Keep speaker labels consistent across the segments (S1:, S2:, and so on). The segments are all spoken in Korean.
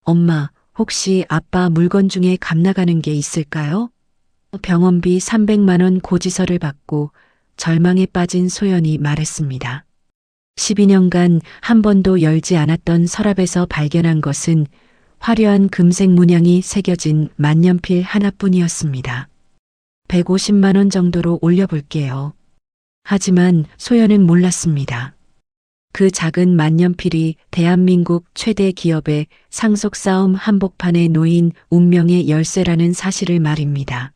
S1: 엄마, 혹시 아빠 물건 중에 값 나가는 게 있을까요? 병원비 300만 원 고지서를 받고 절망에 빠진 소연이 말했습니다. 12년간 한 번도 열지 않았던 서랍에서 발견한 것은 화려한 금색 문양이 새겨진 만년필 하나뿐이었습니다. 150만 원 정도로 올려볼게요. 하지만 소연은 몰랐습니다. 그 작은 만년필이 대한민국 최대 기업의 상속 싸움 한복판에 놓인 운명의 열쇠라는 사실을 말입니다.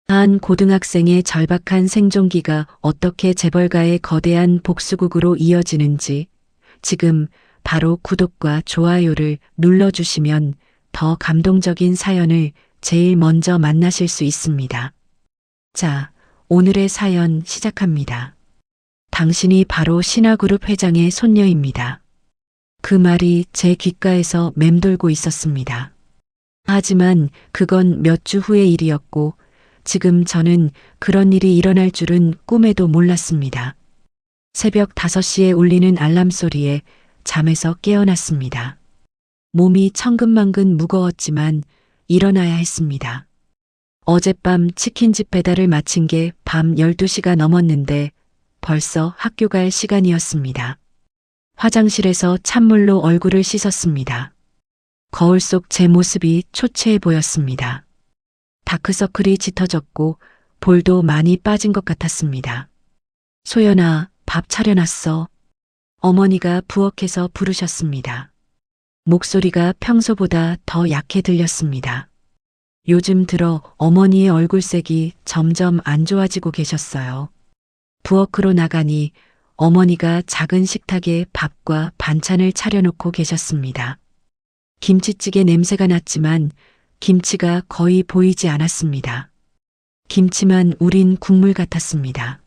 S1: 한 고등학생의 절박한 생존기가 어떻게 재벌가의 거대한 복수극으로 이어지는지 지금 바로 구독과 좋아요를 눌러주시면 더 감동적인 사연을 제일 먼저 만나실 수 있습니다. 자, 오늘의 사연 시작합니다. 당신이 바로 신화그룹 회장의 손녀입니다. 그 말이 제 귓가에서 맴돌고 있었습니다. 하지만 그건 몇 주 후의 일이었고 지금 저는 그런 일이 일어날 줄은 꿈에도 몰랐습니다. 새벽 5시에 울리는 알람 소리에 잠에서 깨어났습니다. 몸이 천근만근 무거웠지만 일어나야 했습니다. 어젯밤 치킨집 배달을 마친 게 밤 12시가 넘었는데 벌써 학교 갈 시간이었습니다. 화장실에서 찬물로 얼굴을 씻었습니다. 거울 속 제 모습이 초췌해 보였습니다. 다크서클이 짙어졌고 볼도 많이 빠진 것 같았습니다. 소연아, 밥 차려놨어. 어머니가 부엌에서 부르셨습니다. 목소리가 평소보다 더 약해 들렸습니다. 요즘 들어 어머니의 얼굴색이 점점 안 좋아지고 계셨어요. 부엌으로 나가니 어머니가 작은 식탁에 밥과 반찬을 차려놓고 계셨습니다. 김치찌개 냄새가 났지만 김치가 거의 보이지 않았습니다. 김치만 우린 국물 같았습니다.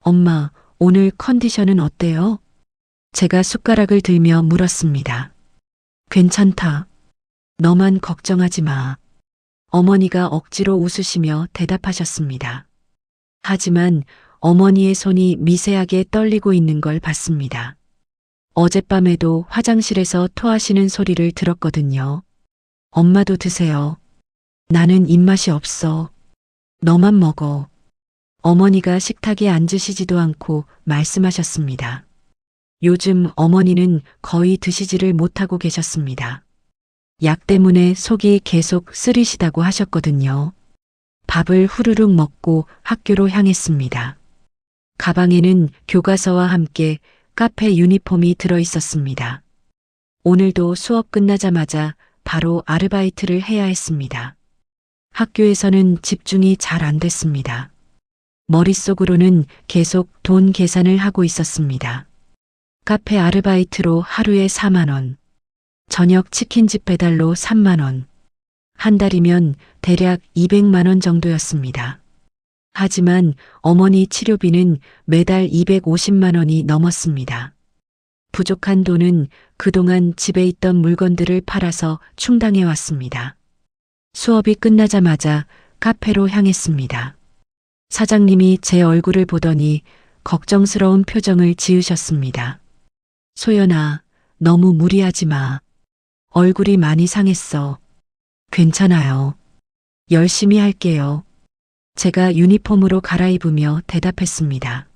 S1: 엄마, 오늘 컨디션은 어때요? 제가 숟가락을 들며 물었습니다. 괜찮다. 너만 걱정하지 마. 어머니가 억지로 웃으시며 대답하셨습니다. 하지만 어머니의 손이 미세하게 떨리고 있는 걸 봤습니다. 어젯밤에도 화장실에서 토하시는 소리를 들었거든요. 엄마도 드세요. 나는 입맛이 없어. 너만 먹어. 어머니가 식탁에 앉으시지도 않고 말씀하셨습니다. 요즘 어머니는 거의 드시지를 못하고 계셨습니다. 약 때문에 속이 계속 쓰리시다고 하셨거든요. 밥을 후루룩 먹고 학교로 향했습니다. 가방에는 교과서와 함께 카페 유니폼이 들어 있었습니다. 오늘도 수업 끝나자마자 바로 아르바이트를 해야 했습니다. 학교에서는 집중이 잘 안 됐습니다. 머릿속으로는 계속 돈 계산을 하고 있었습니다. 카페 아르바이트로 하루에 4만 원, 저녁 치킨집 배달로 3만 원, 한 달이면 대략 200만 원 정도였습니다. 하지만 어머니 치료비는 매달 250만 원이 넘었습니다. 부족한 돈은 그동안 집에 있던 물건들을 팔아서 충당해 왔습니다. 수업이 끝나자마자 카페로 향했습니다. 사장님이 제 얼굴을 보더니 걱정스러운 표정을 지으셨습니다. 소연아, 너무 무리하지 마. 얼굴이 많이 상했어. 괜찮아요. 열심히 할게요. 제가 유니폼으로 갈아입으며 대답했습니다.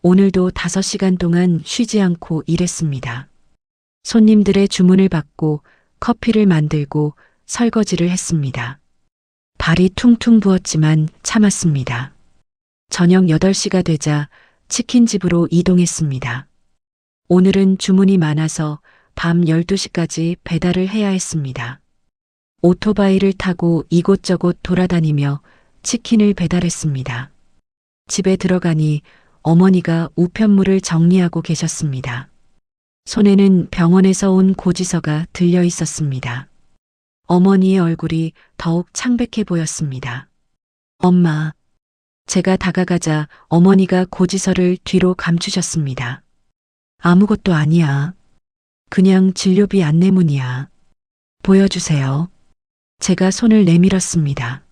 S1: 오늘도 5시간 동안 쉬지 않고 일했습니다. 손님들의 주문을 받고 커피를 만들고 설거지를 했습니다. 발이 퉁퉁 부었지만 참았습니다. 저녁 8시가 되자 치킨집으로 이동했습니다. 오늘은 주문이 많아서 밤 12시까지 배달을 해야 했습니다. 오토바이를 타고 이곳저곳 돌아다니며 치킨을 배달했습니다. 집에 들어가니 어머니가 우편물을 정리하고 계셨습니다. 손에는 병원에서 온 고지서가 들려 있었습니다. 어머니의 얼굴이 더욱 창백해 보였습니다. 엄마. 제가 다가가자 어머니가 고지서를 뒤로 감추셨습니다. 아무것도 아니야. 그냥 진료비 안내문이야. 보여주세요. 제가 손을 내밀었습니다.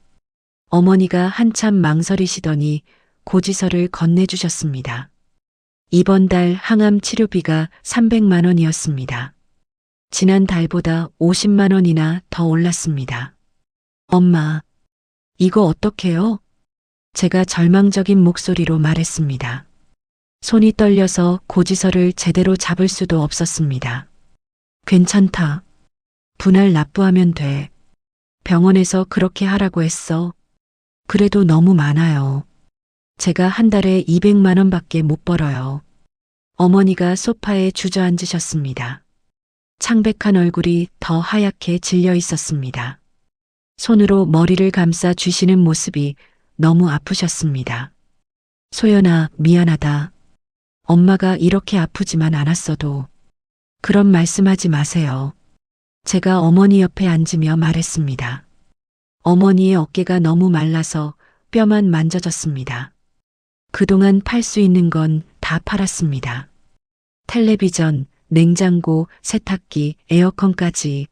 S1: 어머니가 한참 망설이시더니 고지서를 건네주셨습니다. 이번 달 항암 치료비가 300만 원이었습니다. 지난 달보다 50만 원이나 더 올랐습니다. 엄마, 이거 어떡해요? 제가 절망적인 목소리로 말했습니다. 손이 떨려서 고지서를 제대로 잡을 수도 없었습니다. 괜찮다. 분할 납부하면 돼. 병원에서 그렇게 하라고 했어. 그래도 너무 많아요. 제가 한 달에 200만 원밖에 못 벌어요. 어머니가 소파에 주저앉으셨습니다. 창백한 얼굴이 더 하얗게 질려 있었습니다. 손으로 머리를 감싸 주시는 모습이 너무 아프셨습니다. 소연아, 미안하다. 엄마가 이렇게 아프지만 않았어도. 그런 말씀하지 마세요. 제가 어머니 옆에 앉으며 말했습니다. 어머니의 어깨가 너무 말라서 뼈만 만져졌습니다. 그동안 팔 수 있는 건 다 팔았습니다. 텔레비전, 냉장고, 세탁기, 에어컨까지.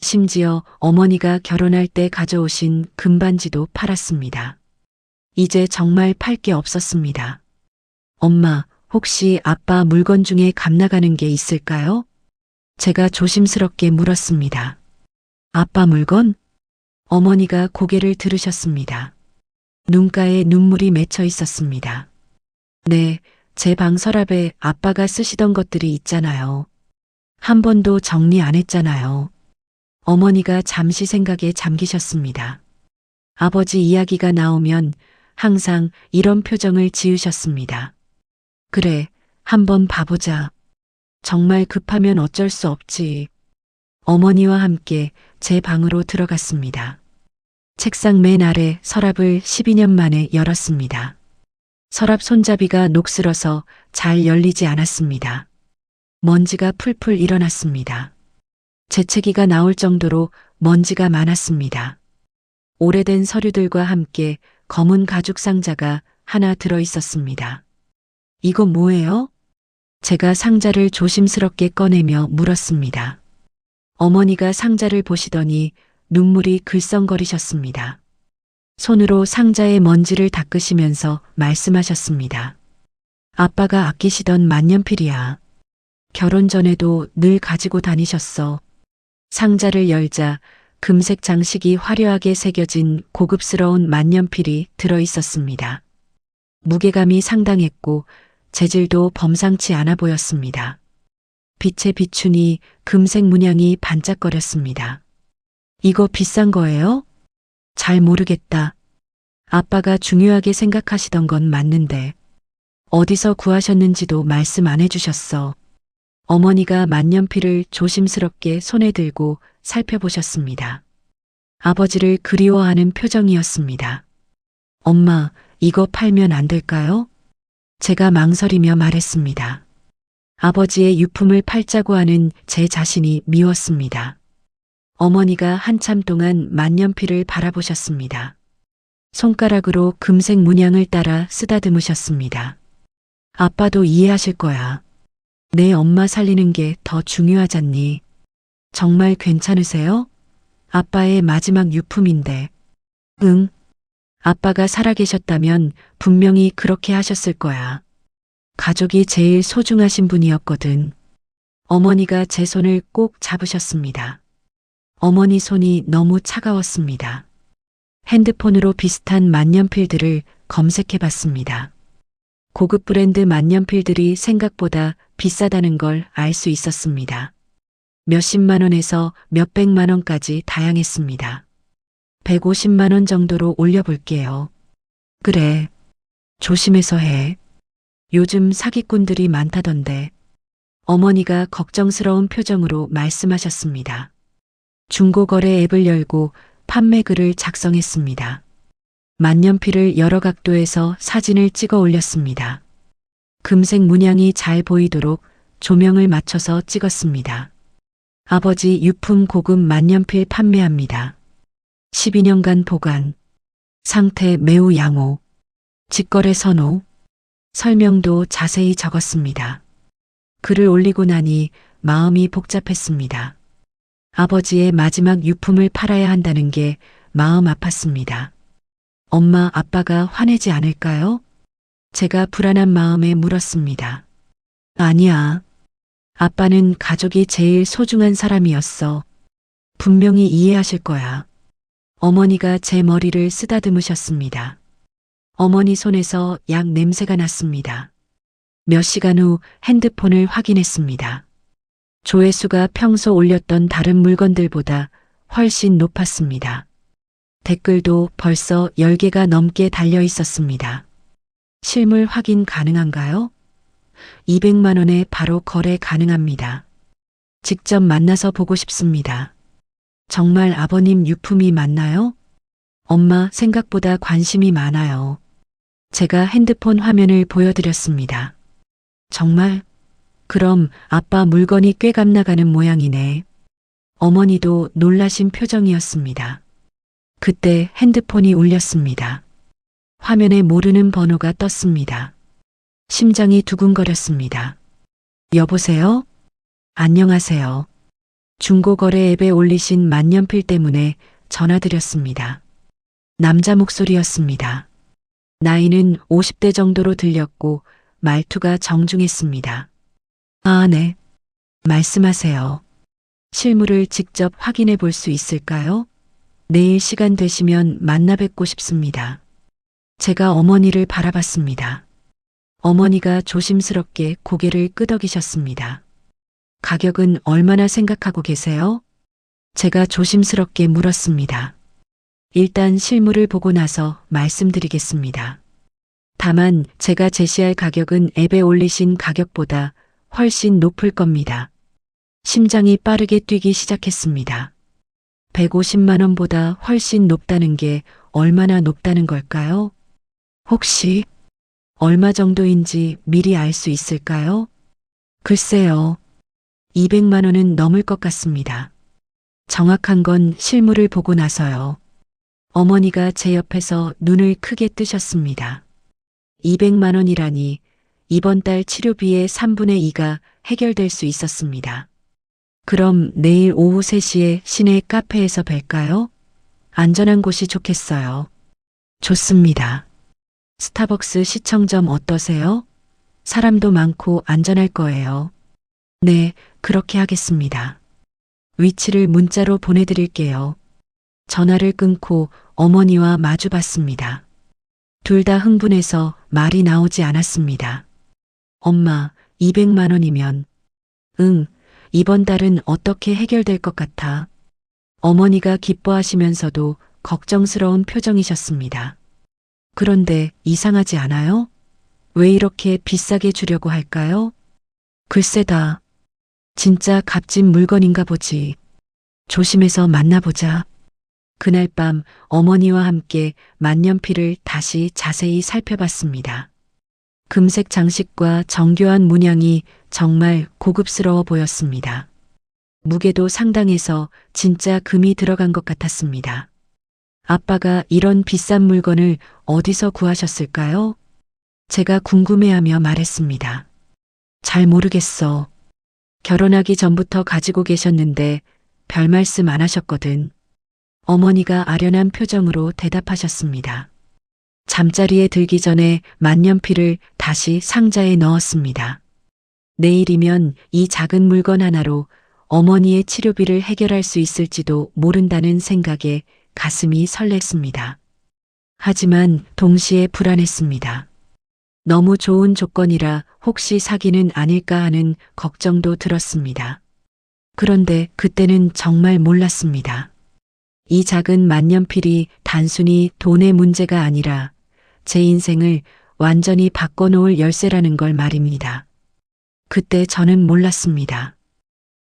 S1: 심지어 어머니가 결혼할 때 가져오신 금반지도 팔았습니다. 이제 정말 팔 게 없었습니다. 엄마, 혹시 아빠 물건 중에 값나가는 게 있을까요? 제가 조심스럽게 물었습니다. 아빠 물건? 어머니가 고개를 들으셨습니다. 눈가에 눈물이 맺혀 있었습니다. 네, 제 방 서랍에 아빠가 쓰시던 것들이 있잖아요. 한 번도 정리 안 했잖아요. 어머니가 잠시 생각에 잠기셨습니다. 아버지 이야기가 나오면 항상 이런 표정을 지으셨습니다. 그래, 한번 봐보자. 정말 급하면 어쩔 수 없지. 어머니와 함께 제 방으로 들어갔습니다. 책상 맨 아래 서랍을 12년 만에 열었습니다. 서랍 손잡이가 녹슬어서 잘 열리지 않았습니다. 먼지가 풀풀 일어났습니다. 재채기가 나올 정도로 먼지가 많았습니다. 오래된 서류들과 함께 검은 가죽 상자가 하나 들어 있었습니다. 이거 뭐예요? 제가 상자를 조심스럽게 꺼내며 물었습니다. 어머니가 상자를 보시더니 눈물이 글썽거리셨습니다. 손으로 상자의 먼지를 닦으시면서 말씀하셨습니다. 아빠가 아끼시던 만년필이야. 결혼 전에도 늘 가지고 다니셨어. 상자를 열자 금색 장식이 화려하게 새겨진 고급스러운 만년필이 들어 있었습니다. 무게감이 상당했고 재질도 범상치 않아 보였습니다. 빛에 비추니 금색 문양이 반짝거렸습니다. 이거 비싼 거예요? 잘 모르겠다. 아빠가 중요하게 생각하시던 건 맞는데 어디서 구하셨는지도 말씀 안 해주셨어. 어머니가 만년필을 조심스럽게 손에 들고 살펴보셨습니다. 아버지를 그리워하는 표정이었습니다. 엄마, 이거 팔면 안 될까요? 제가 망설이며 말했습니다. 아버지의 유품을 팔자고 하는 제 자신이 미웠습니다. 어머니가 한참 동안 만년필을 바라보셨습니다. 손가락으로 금색 문양을 따라 쓰다듬으셨습니다. 아빠도 이해하실 거야. 내 엄마 살리는 게 더 중요하잖니. 정말 괜찮으세요? 아빠의 마지막 유품인데. 응. 아빠가 살아계셨다면 분명히 그렇게 하셨을 거야. 가족이 제일 소중하신 분이었거든. 어머니가 제 손을 꼭 잡으셨습니다. 어머니 손이 너무 차가웠습니다. 핸드폰으로 비슷한 만년필들을 검색해 봤습니다. 고급 브랜드 만년필들이 생각보다 비싸다는 걸 알 수 있었습니다. 몇십만 원에서 몇백만 원까지 다양했습니다. 150만 원 정도로 올려볼게요. 그래. 조심해서 해. 요즘 사기꾼들이 많다던데. 어머니가 걱정스러운 표정으로 말씀하셨습니다. 중고거래 앱을 열고 판매 글을 작성했습니다. 만년필을 여러 각도에서 사진을 찍어 올렸습니다. 금색 문양이 잘 보이도록 조명을 맞춰서 찍었습니다. 아버지 유품 고급 만년필 판매합니다. 12년간 보관. 상태 매우 양호. 직거래 선호. 설명도 자세히 적었습니다. 글을 올리고 나니 마음이 복잡했습니다. 아버지의 마지막 유품을 팔아야 한다는 게 마음 아팠습니다. 엄마, 아빠가 화내지 않을까요? 제가 불안한 마음에 물었습니다. 아니야. 아빠는 가족이 제일 소중한 사람이었어. 분명히 이해하실 거야. 어머니가 제 머리를 쓰다듬으셨습니다. 어머니 손에서 약 냄새가 났습니다. 몇 시간 후 핸드폰을 확인했습니다. 조회수가 평소 올렸던 다른 물건들보다 훨씬 높았습니다. 댓글도 벌써 10개가 넘게 달려 있었습니다. 실물 확인 가능한가요? 200만 원에 바로 거래 가능합니다. 직접 만나서 보고 싶습니다. 정말 아버님 유품이 맞나요? 엄마 생각보다 관심이 많아요. 제가 핸드폰 화면을 보여드렸습니다. 정말? 그럼 아빠 물건이 꽤 값나가는 모양이네. 어머니도 놀라신 표정이었습니다. 그때 핸드폰이 울렸습니다. 화면에 모르는 번호가 떴습니다. 심장이 두근거렸습니다. 여보세요? 안녕하세요. 중고거래 앱에 올리신 만년필 때문에 전화드렸습니다. 남자 목소리였습니다. 나이는 50대 정도로 들렸고 말투가 정중했습니다. 아, 네. 말씀하세요. 실물을 직접 확인해 볼 수 있을까요? 내일 시간 되시면 만나 뵙고 싶습니다. 제가 어머니를 바라봤습니다. 어머니가 조심스럽게 고개를 끄덕이셨습니다. 가격은 얼마나 생각하고 계세요? 제가 조심스럽게 물었습니다. 일단 실물을 보고 나서 말씀드리겠습니다. 다만 제가 제시할 가격은 앱에 올리신 가격보다 훨씬 높을 겁니다. 심장이 빠르게 뛰기 시작했습니다. 150만 원보다 훨씬 높다는 게 얼마나 높다는 걸까요? 혹시 얼마 정도인지 미리 알 수 있을까요? 글쎄요. 200만 원은 넘을 것 같습니다. 정확한 건 실물을 보고 나서요. 어머니가 제 옆에서 눈을 크게 뜨셨습니다. 200만 원이라니 이번 달 치료비의 3분의 2가 해결될 수 있었습니다. 그럼 내일 오후 3시에 시내 카페에서 뵐까요? 안전한 곳이 좋겠어요. 좋습니다. 스타벅스 시청점 어떠세요? 사람도 많고 안전할 거예요. 네, 그렇게 하겠습니다. 위치를 문자로 보내드릴게요. 전화를 끊고 어머니와 마주 봤습니다. 둘 다 흥분해서 말이 나오지 않았습니다. 엄마, 200만 원이면. 응, 이번 달은 어떻게 해결될 것 같아? 어머니가 기뻐하시면서도 걱정스러운 표정이셨습니다. 그런데 이상하지 않아요? 왜 이렇게 비싸게 주려고 할까요? 글쎄다. 진짜 값진 물건인가 보지. 조심해서 만나보자. 그날 밤 어머니와 함께 만년필을 다시 자세히 살펴봤습니다. 금색 장식과 정교한 문양이 정말 고급스러워 보였습니다. 무게도 상당해서 진짜 금이 들어간 것 같았습니다. 아빠가 이런 비싼 물건을 어디서 구하셨을까요? 제가 궁금해하며 말했습니다. 잘 모르겠어. 결혼하기 전부터 가지고 계셨는데 별 말씀 안 하셨거든. 어머니가 아련한 표정으로 대답하셨습니다. 잠자리에 들기 전에 만년필을 다시 상자에 넣었습니다. 내일이면 이 작은 물건 하나로 어머니의 치료비를 해결할 수 있을지도 모른다는 생각에 가슴이 설렜습니다. 하지만 동시에 불안했습니다. 너무 좋은 조건이라 혹시 사기는 아닐까 하는 걱정도 들었습니다. 그런데 그때는 정말 몰랐습니다. 이 작은 만년필이 단순히 돈의 문제가 아니라 제 인생을 완전히 바꿔놓을 열쇠라는 걸 말입니다. 그때 저는 몰랐습니다.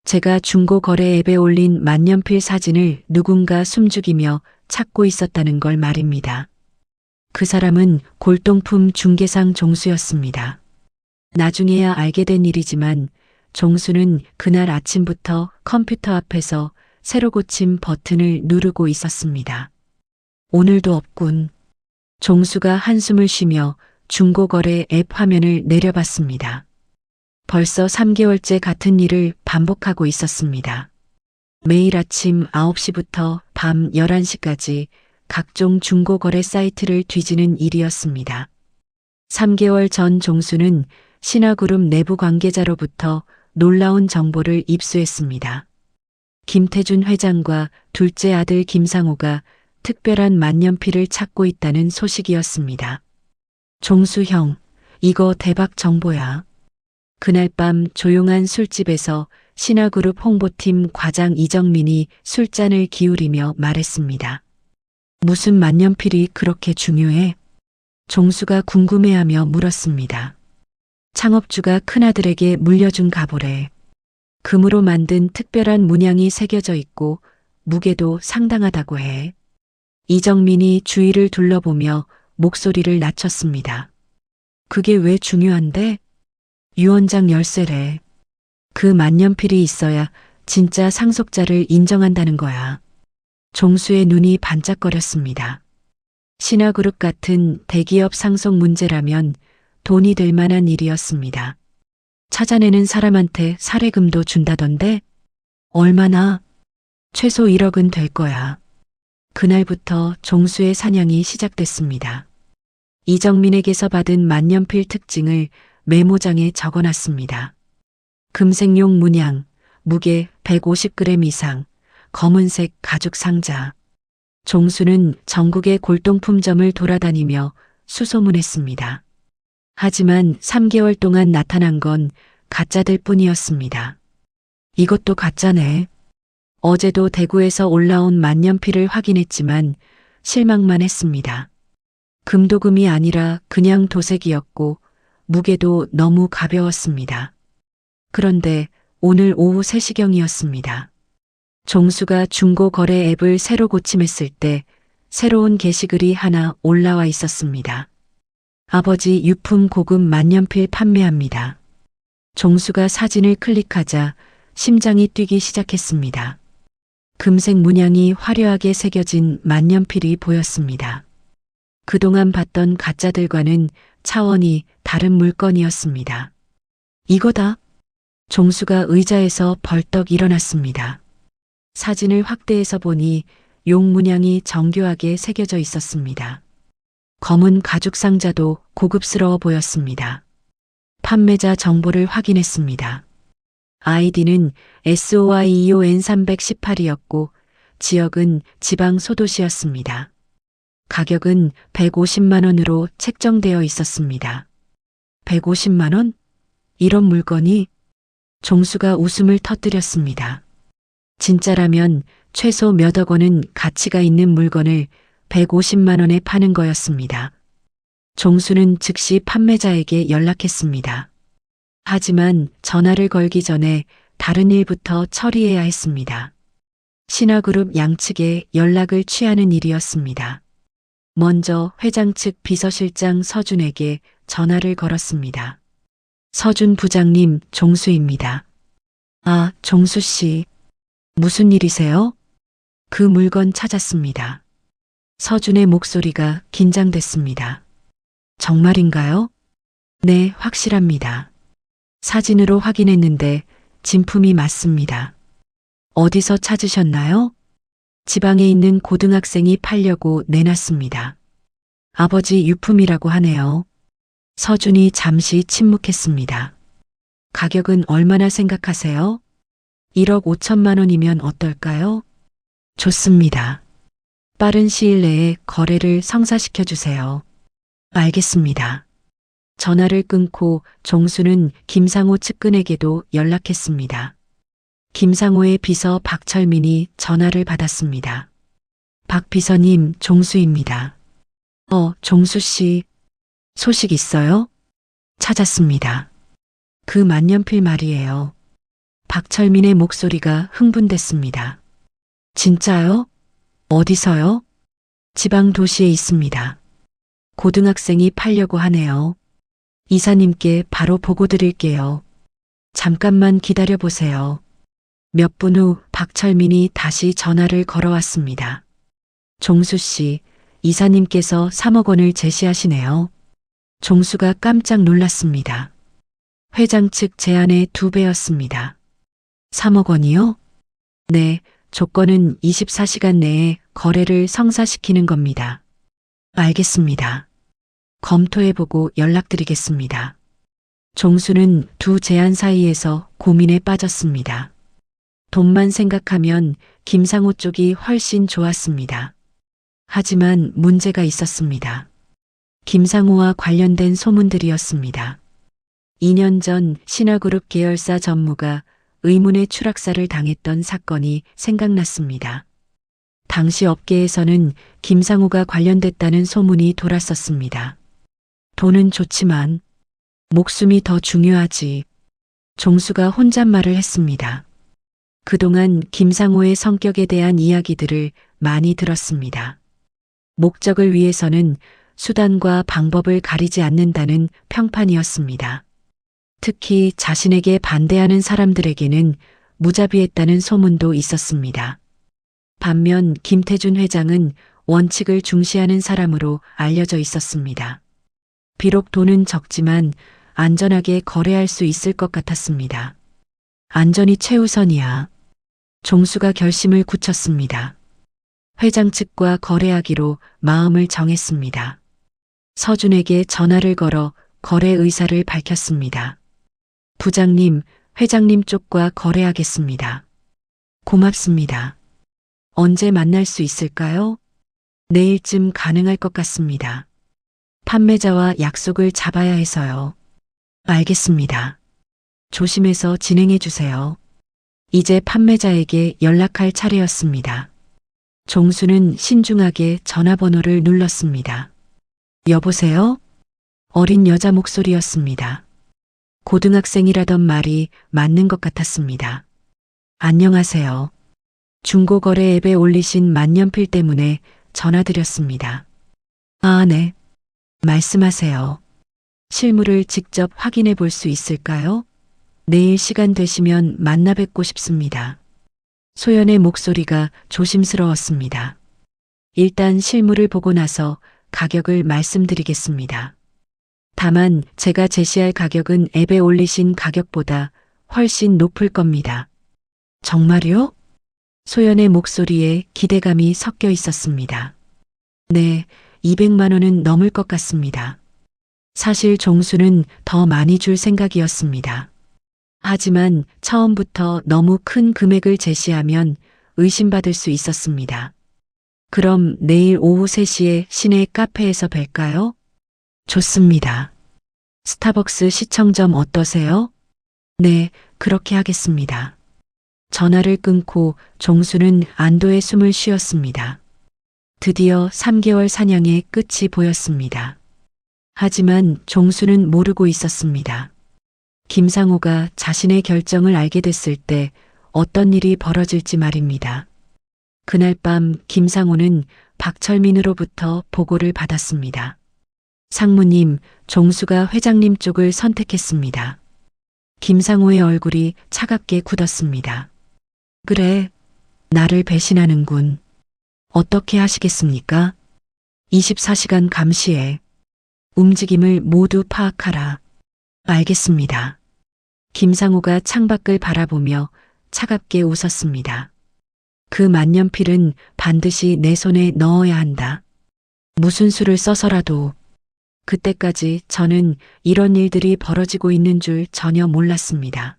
S1: 제가 중고거래 앱에 올린 만년필 사진을 누군가 숨죽이며 찾고 있었다는 걸 말입니다. 그 사람은 골동품 중개상 종수였습니다. 나중에야 알게 된 일이지만 종수는 그날 아침부터 컴퓨터 앞에서 새로 고친 버튼을 누르고 있었습니다. 오늘도 없군. 종수가 한숨을 쉬며 중고거래 앱 화면을 내려봤습니다. 벌써 3개월째 같은 일을 반복하고 있었습니다. 매일 아침 9시부터 밤 11시까지 각종 중고거래 사이트를 뒤지는 일이었습니다. 3개월 전 종수는 신화그룹 내부 관계자로부터 놀라운 정보를 입수했습니다. 김태준 회장과 둘째 아들 김상호가 특별한 만년필을 찾고 있다는 소식이었습니다. 종수 형, 이거 대박 정보야. 그날 밤 조용한 술집에서 신화그룹 홍보팀 과장 이정민이 술잔을 기울이며 말했습니다. 무슨 만년필이 그렇게 중요해? 종수가 궁금해하며 물었습니다. 창업주가 큰아들에게 물려준 가보래. 금으로 만든 특별한 문양이 새겨져 있고 무게도 상당하다고 해. 이정민이 주위를 둘러보며 목소리를 낮췄습니다. 그게 왜 중요한데? 유언장 열쇠래. 그 만년필이 있어야 진짜 상속자를 인정한다는 거야. 종수의 눈이 반짝거렸습니다. 신화그룹 같은 대기업 상속 문제라면 돈이 될 만한 일이었습니다. 찾아내는 사람한테 사례금도 준다던데? 얼마나? 최소 1억은 될 거야. 그날부터 종수의 사냥이 시작됐습니다. 이정민에게서 받은 만년필 특징을 메모장에 적어놨습니다. 금색용 문양, 무게 150g 이상, 검은색 가죽 상자. 종수는 전국의 골동품점을 돌아다니며 수소문했습니다. 하지만 3개월 동안 나타난 건 가짜들 뿐이었습니다. 이것도 가짜네. 어제도 대구에서 올라온 만년필을 확인했지만 실망만 했습니다. 금도금이 아니라 그냥 도색이었고 무게도 너무 가벼웠습니다. 그런데 오늘 오후 3시경이었습니다. 종수가 중고거래 앱을 새로 고침했을 때 새로운 게시글이 하나 올라와 있었습니다. 아버지 유품 고급 만년필 판매합니다. 종수가 사진을 클릭하자 심장이 뛰기 시작했습니다. 금색 문양이 화려하게 새겨진 만년필이 보였습니다. 그동안 봤던 가짜들과는 차원이 다른 물건이었습니다. 이거다. 종수가 의자에서 벌떡 일어났습니다. 사진을 확대해서 보니 용 문양이 정교하게 새겨져 있었습니다. 검은 가죽 상자도 고급스러워 보였습니다. 판매자 정보를 확인했습니다. 아이디는 SOYEON318이었고 지역은 지방 소도시였습니다. 가격은 150만 원으로 책정되어 있었습니다. 150만 원? 이런 물건이? 종수가 웃음을 터뜨렸습니다. 진짜라면 최소 몇억 원은 가치가 있는 물건을 150만 원에 파는 거였습니다. 종수는 즉시 판매자에게 연락했습니다. 하지만 전화를 걸기 전에 다른 일부터 처리해야 했습니다. 신화그룹 양측에 연락을 취하는 일이었습니다. 먼저 회장 측 비서실장 서준에게 전화를 걸었습니다. 서준 부장님, 종수입니다. 아, 종수 씨. 무슨 일이세요? 그 물건 찾았습니다. 서준의 목소리가 긴장됐습니다. 정말인가요? 네, 확실합니다. 사진으로 확인했는데 진품이 맞습니다. 어디서 찾으셨나요? 지방에 있는 고등학생이 팔려고 내놨습니다. 아버지 유품이라고 하네요. 서준이 잠시 침묵했습니다. 가격은 얼마나 생각하세요? 1억 5천만 원이면 어떨까요? 좋습니다. 빠른 시일 내에 거래를 성사시켜 주세요. 알겠습니다. 전화를 끊고 종수는 김상호 측근에게도 연락했습니다. 김상호의 비서 박철민이 전화를 받았습니다. 박 비서님, 종수입니다. 종수 씨. 소식 있어요? 찾았습니다. 그 만년필 말이에요. 박철민의 목소리가 흥분됐습니다. 진짜요? 어디서요? 지방 도시에 있습니다. 고등학생이 팔려고 하네요. 이사님께 바로 보고 드릴게요. 잠깐만 기다려 보세요. 몇 분 후 박철민이 다시 전화를 걸어왔습니다. 종수 씨, 이사님께서 3억 원을 제시하시네요. 종수가 깜짝 놀랐습니다. 회장 측 제안의 2배였습니다. 3억 원이요? 네, 조건은 24시간 내에 거래를 성사시키는 겁니다. 알겠습니다. 검토해보고 연락드리겠습니다. 종수는 두 제안 사이에서 고민에 빠졌습니다. 돈만 생각하면 김상호 쪽이 훨씬 좋았습니다. 하지만 문제가 있었습니다. 김상호와 관련된 소문들이었습니다. 2년 전 신화그룹 계열사 전무가 의문의 추락사를 당했던 사건이 생각났습니다. 당시 업계에서는 김상호가 관련됐다는 소문이 돌았었습니다. 돈은 좋지만 목숨이 더 중요하지. 종수가 혼잣말을 했습니다. 그동안 김상호의 성격에 대한 이야기들을 많이 들었습니다. 목적을 위해서는 수단과 방법을 가리지 않는다는 평판이었습니다. 특히 자신에게 반대하는 사람들에게는 무자비했다는 소문도 있었습니다. 반면 김태준 회장은 원칙을 중시하는 사람으로 알려져 있었습니다. 비록 돈은 적지만 안전하게 거래할 수 있을 것 같았습니다. 안전이 최우선이야. 종수가 결심을 굳혔습니다. 회장 측과 거래하기로 마음을 정했습니다. 서준에게 전화를 걸어 거래 의사를 밝혔습니다. 부장님, 회장님 쪽과 거래하겠습니다. 고맙습니다. 언제 만날 수 있을까요? 내일쯤 가능할 것 같습니다. 판매자와 약속을 잡아야 해서요. 알겠습니다. 조심해서 진행해 주세요. 이제 판매자에게 연락할 차례였습니다. 종수는 신중하게 전화번호를 눌렀습니다. 여보세요? 어린 여자 목소리였습니다. 고등학생이라던 말이 맞는 것 같았습니다. 안녕하세요. 중고거래 앱에 올리신 만년필 때문에 전화드렸습니다. 아, 네. 말씀하세요. 실물을 직접 확인해 볼 수 있을까요? 내일 시간 되시면 만나 뵙고 싶습니다. 소연의 목소리가 조심스러웠습니다. 일단 실물을 보고 나서 가격을 말씀드리겠습니다. 다만 제가 제시할 가격은 앱에 올리신 가격보다 훨씬 높을 겁니다. 정말요? 소연의 목소리에 기대감이 섞여 있었습니다. 네, 200만 원은 넘을 것 같습니다. 사실 종수는 더 많이 줄 생각이었습니다. 하지만 처음부터 너무 큰 금액을 제시하면 의심받을 수 있었습니다. 그럼 내일 오후 3시에 시내 카페에서 뵐까요? 좋습니다. 스타벅스 시청점 어떠세요? 네, 그렇게 하겠습니다. 전화를 끊고 종수는 안도의 숨을 쉬었습니다. 드디어 3개월 사냥의 끝이 보였습니다. 하지만 종수는 모르고 있었습니다. 김상호가 자신의 결정을 알게 됐을 때 어떤 일이 벌어질지 말입니다. 그날 밤 김상호는 박철민으로부터 보고를 받았습니다. 상무님, 종수가 회장님 쪽을 선택했습니다. 김상호의 얼굴이 차갑게 굳었습니다. 그래, 나를 배신하는군. 어떻게 하시겠습니까? 24시간 감시해. 움직임을 모두 파악하라. 알겠습니다. 김상호가 창밖을 바라보며 차갑게 웃었습니다. 그 만년필은 반드시 내 손에 넣어야 한다. 무슨 수를 써서라도. 그때까지 저는 이런 일들이 벌어지고 있는 줄 전혀 몰랐습니다.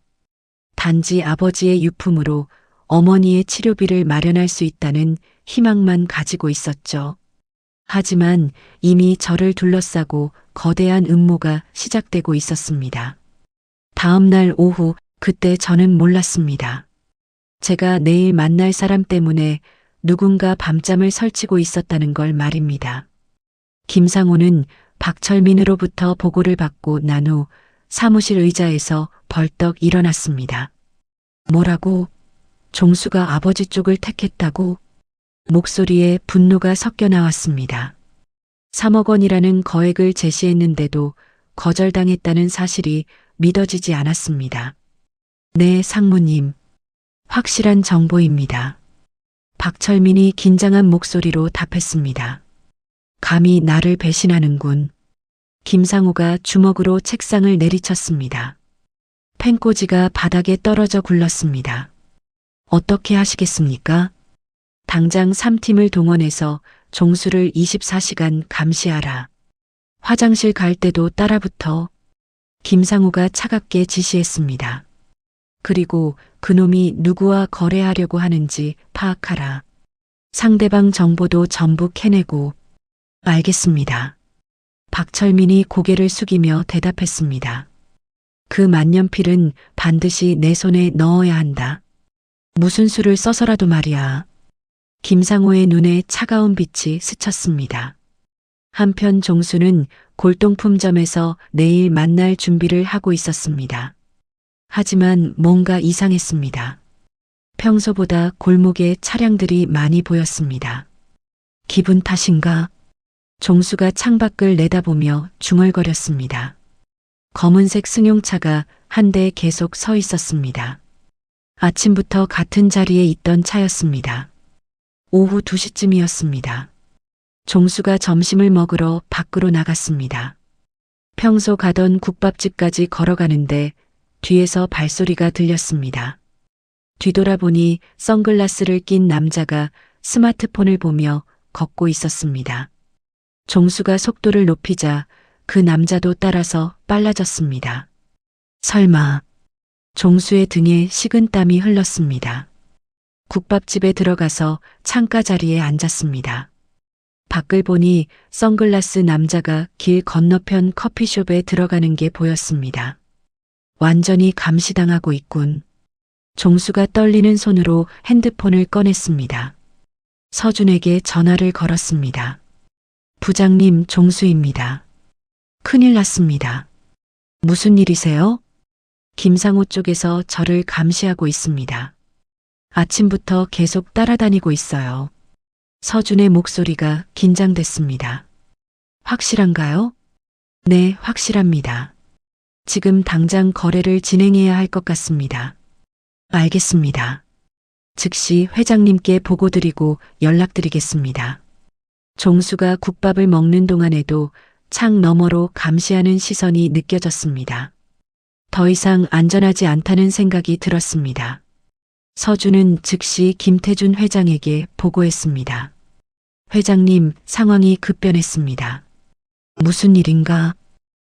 S1: 단지 아버지의 유품으로 어머니의 치료비를 마련할 수 있다는 희망만 가지고 있었죠. 하지만 이미 저를 둘러싸고 거대한 음모가 시작되고 있었습니다. 다음 날 오후, 그때 저는 몰랐습니다. 제가 내일 만날 사람 때문에 누군가 밤잠을 설치고 있었다는 걸 말입니다. 김상호는 박철민으로부터 보고를 받고 난 후 사무실 의자에서 벌떡 일어났습니다. 뭐라고? 종수가 아버지 쪽을 택했다고? 목소리에 분노가 섞여 나왔습니다. 3억 원이라는 거액을 제시했는데도 거절당했다는 사실이 믿어지지 않았습니다. 네, 상무님. 확실한 정보입니다. 박철민이 긴장한 목소리로 답했습니다. 감히 나를 배신하는군. 김상호가 주먹으로 책상을 내리쳤습니다. 펜꽂이가 바닥에 떨어져 굴렀습니다. 어떻게 하시겠습니까? 당장 3팀을 동원해서 종수를 24시간 감시하라. 화장실 갈 때도 따라붙어. 김상우가 차갑게 지시했습니다. 그리고 그놈이 누구와 거래하려고 하는지 파악하라. 상대방 정보도 전부 캐내고. 알겠습니다. 박철민이 고개를 숙이며 대답했습니다. 그 만년필은 반드시 내 손에 넣어야 한다. 무슨 수를 써서라도 말이야. 김상호의 눈에 차가운 빛이 스쳤습니다. 한편 종수는 골동품점에서 내일 만날 준비를 하고 있었습니다. 하지만 뭔가 이상했습니다. 평소보다 골목에 차량들이 많이 보였습니다. 기분 탓인가? 종수가 창밖을 내다보며 중얼거렸습니다. 검은색 승용차가 한 대 계속 서 있었습니다. 아침부터 같은 자리에 있던 차였습니다. 오후 2시쯤이었습니다. 종수가 점심을 먹으러 밖으로 나갔습니다. 평소 가던 국밥집까지 걸어가는데 뒤에서 발소리가 들렸습니다. 뒤돌아보니 선글라스를 낀 남자가 스마트폰을 보며 걷고 있었습니다. 종수가 속도를 높이자 그 남자도 따라서 빨라졌습니다. 설마. 종수의 등에 식은땀이 흘렀습니다. 국밥집에 들어가서 창가 자리에 앉았습니다. 밖을 보니 선글라스 남자가 길 건너편 커피숍에 들어가는 게 보였습니다. 완전히 감시당하고 있군. 종수가 떨리는 손으로 핸드폰을 꺼냈습니다. 서준에게 전화를 걸었습니다. 부장님, 종수입니다. 큰일 났습니다. 무슨 일이세요? 김상호 쪽에서 저를 감시하고 있습니다. 아침부터 계속 따라다니고 있어요. 서준의 목소리가 긴장됐습니다. 확실한가요? 네, 확실합니다. 지금 당장 거래를 진행해야 할 것 같습니다. 알겠습니다. 즉시 회장님께 보고드리고 연락드리겠습니다. 종수가 국밥을 먹는 동안에도 창 너머로 감시하는 시선이 느껴졌습니다. 더 이상 안전하지 않다는 생각이 들었습니다. 서준은 즉시 김태준 회장에게 보고했습니다. 회장님, 상황이 급변했습니다. 무슨 일인가?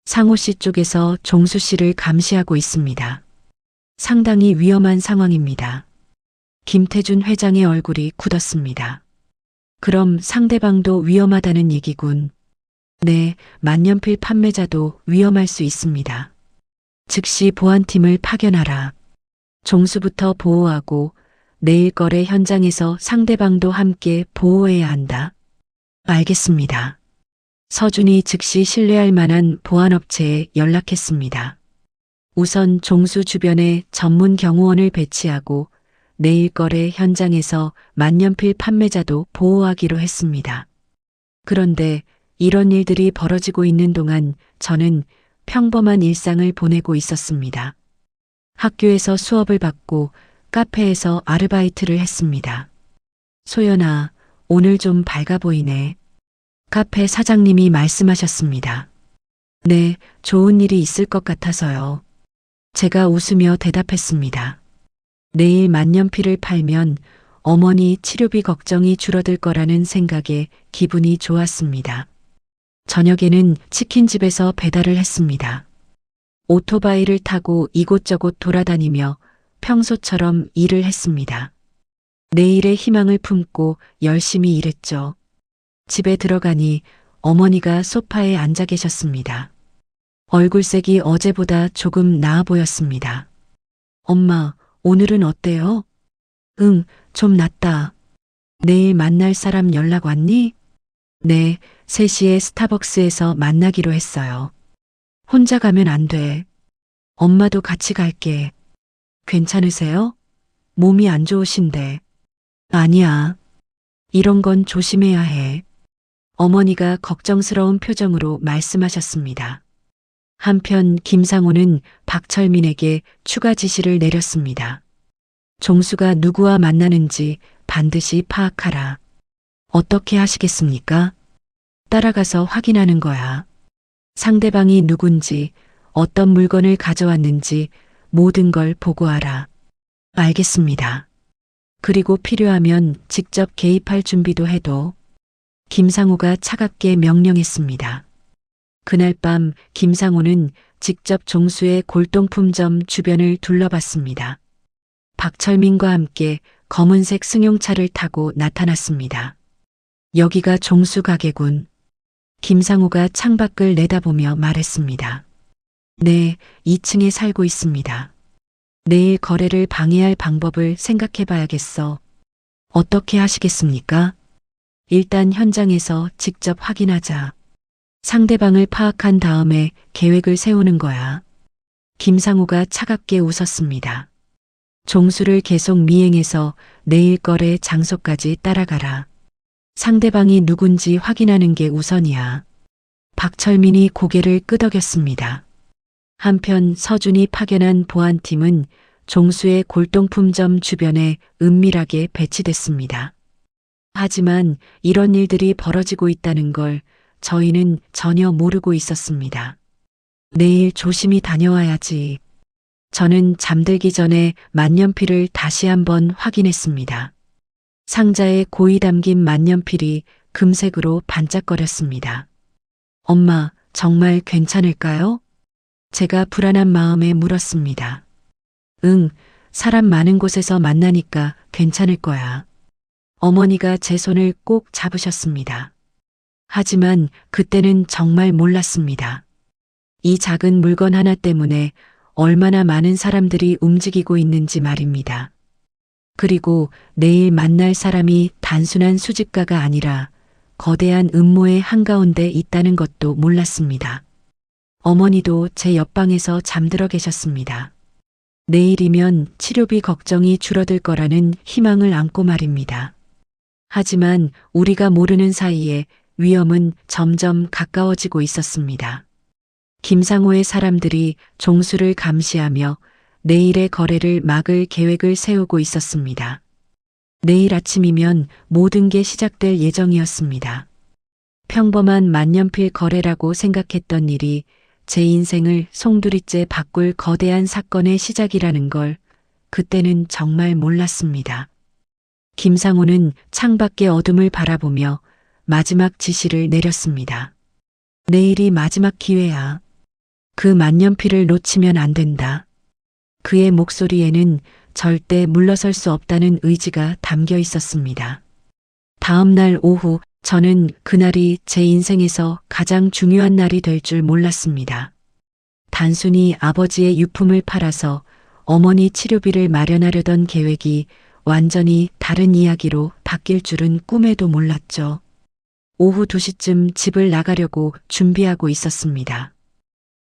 S1: 상호 씨 쪽에서 종수 씨를 감시하고 있습니다. 상당히 위험한 상황입니다. 김태준 회장의 얼굴이 굳었습니다. 그럼 상대방도 위험하다는 얘기군. 네, 만년필 판매자도 위험할 수 있습니다. 즉시 보안팀을 파견하라. 종수부터 보호하고 내일 거래 현장에서 상대방도 함께 보호해야 한다. 알겠습니다. 서준이 즉시 신뢰할 만한 보안업체에 연락했습니다. 우선 종수 주변에 전문 경호원을 배치하고 내일 거래 현장에서 만년필 판매자도 보호하기로 했습니다. 그런데 이런 일들이 벌어지고 있는 동안 저는 평범한 일상을 보내고 있었습니다. 학교에서 수업을 받고 카페에서 아르바이트를 했습니다. 소연아, 오늘 좀 밝아 보이네. 카페 사장님이 말씀하셨습니다. 네, 좋은 일이 있을 것 같아서요. 제가 웃으며 대답했습니다. 내일 만년필을 팔면 어머니 치료비 걱정이 줄어들 거라는 생각에 기분이 좋았습니다. 저녁에는 치킨집에서 배달을 했습니다. 오토바이를 타고 이곳저곳 돌아다니며 평소처럼 일을 했습니다. 내일의 희망을 품고 열심히 일했죠. 집에 들어가니 어머니가 소파에 앉아 계셨습니다. 얼굴색이 어제보다 조금 나아 보였습니다. 엄마, 오늘은 어때요? 응, 좀 낫다. 내일 만날 사람 연락 왔니? 네, 3시에 스타벅스에서 만나기로 했어요. 혼자 가면 안 돼. 엄마도 같이 갈게. 괜찮으세요? 몸이 안 좋으신데. 아니야. 이런 건 조심해야 해. 어머니가 걱정스러운 표정으로 말씀하셨습니다. 한편 김상호는 박철민에게 추가 지시를 내렸습니다. 종수가 누구와 만나는지 반드시 파악하라. 어떻게 하시겠습니까? 따라가서 확인하는 거야. 상대방이 누군지, 어떤 물건을 가져왔는지 모든 걸 보고하라. 알겠습니다. 그리고 필요하면 직접 개입할 준비도 해도. 김상호가 차갑게 명령했습니다. 그날 밤 김상호는 직접 종수의 골동품점 주변을 둘러봤습니다. 박철민과 함께 검은색 승용차를 타고 나타났습니다. 여기가 종수 가게군. 김상우가 창밖을 내다보며 말했습니다. 네, 2층에 살고 있습니다. 내일 거래를 방해할 방법을 생각해 봐야겠어. 어떻게 하시겠습니까? 일단 현장에서 직접 확인하자. 상대방을 파악한 다음에 계획을 세우는 거야. 김상우가 차갑게 웃었습니다. 종수를 계속 미행해서 내일 거래 장소까지 따라가라. 상대방이 누군지 확인하는 게 우선이야. 박철민이 고개를 끄덕였습니다. 한편 서준이 파견한 보안팀은 종수의 골동품점 주변에 은밀하게 배치됐습니다. 하지만 이런 일들이 벌어지고 있다는 걸 저희는 전혀 모르고 있었습니다. 내일 조심히 다녀와야지. 저는 잠들기 전에 만년필을 다시 한번 확인했습니다. 상자에 고이 담긴 만년필이 금색으로 반짝거렸습니다. 엄마, 정말 괜찮을까요? 제가 불안한 마음에 물었습니다. 응, 사람 많은 곳에서 만나니까 괜찮을 거야. 어머니가 제 손을 꼭 잡으셨습니다. 하지만 그때는 정말 몰랐습니다. 이 작은 물건 하나 때문에 얼마나 많은 사람들이 움직이고 있는지 말입니다. 그리고 내일 만날 사람이 단순한 수집가가 아니라 거대한 음모의 한가운데 있다는 것도 몰랐습니다. 어머니도 제 옆방에서 잠들어 계셨습니다. 내일이면 치료비 걱정이 줄어들 거라는 희망을 안고 말입니다. 하지만 우리가 모르는 사이에 위험은 점점 가까워지고 있었습니다. 김상호의 사람들이 종수를 감시하며 내일의 거래를 막을 계획을 세우고 있었습니다. 내일 아침이면 모든 게 시작될 예정이었습니다. 평범한 만년필 거래라고 생각했던 일이 제 인생을 송두리째 바꿀 거대한 사건의 시작이라는 걸 그때는 정말 몰랐습니다. 김상호는 창밖의 어둠을 바라보며 마지막 지시를 내렸습니다. 내일이 마지막 기회야. 그 만년필을 놓치면 안 된다. 그의 목소리에는 절대 물러설 수 없다는 의지가 담겨 있었습니다. 다음 날 오후 저는 그날이 제 인생에서 가장 중요한 날이 될 줄 몰랐습니다. 단순히 아버지의 유품을 팔아서 어머니 치료비를 마련하려던 계획이 완전히 다른 이야기로 바뀔 줄은 꿈에도 몰랐죠. 오후 2시쯤 집을 나가려고 준비하고 있었습니다.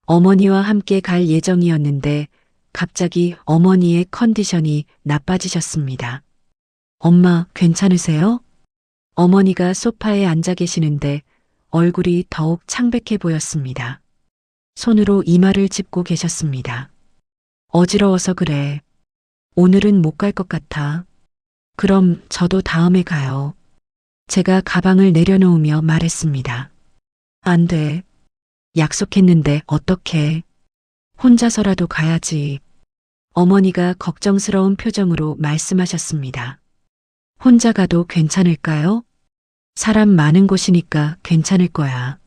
S1: 어머니와 함께 갈 예정이었는데 갑자기 어머니의 컨디션이 나빠지셨습니다. 엄마, 괜찮으세요? 어머니가 소파에 앉아 계시는데 얼굴이 더욱 창백해 보였습니다. 손으로 이마를 짚고 계셨습니다. 어지러워서 그래. 오늘은 못 갈 것 같아. 그럼 저도 다음에 가요. 제가 가방을 내려놓으며 말했습니다. 안 돼. 약속했는데 어떡해. 혼자서라도 가야지. 어머니가 걱정스러운 표정으로 말씀하셨습니다. 혼자 가도 괜찮을까요? 사람 많은 곳이니까 괜찮을 거야.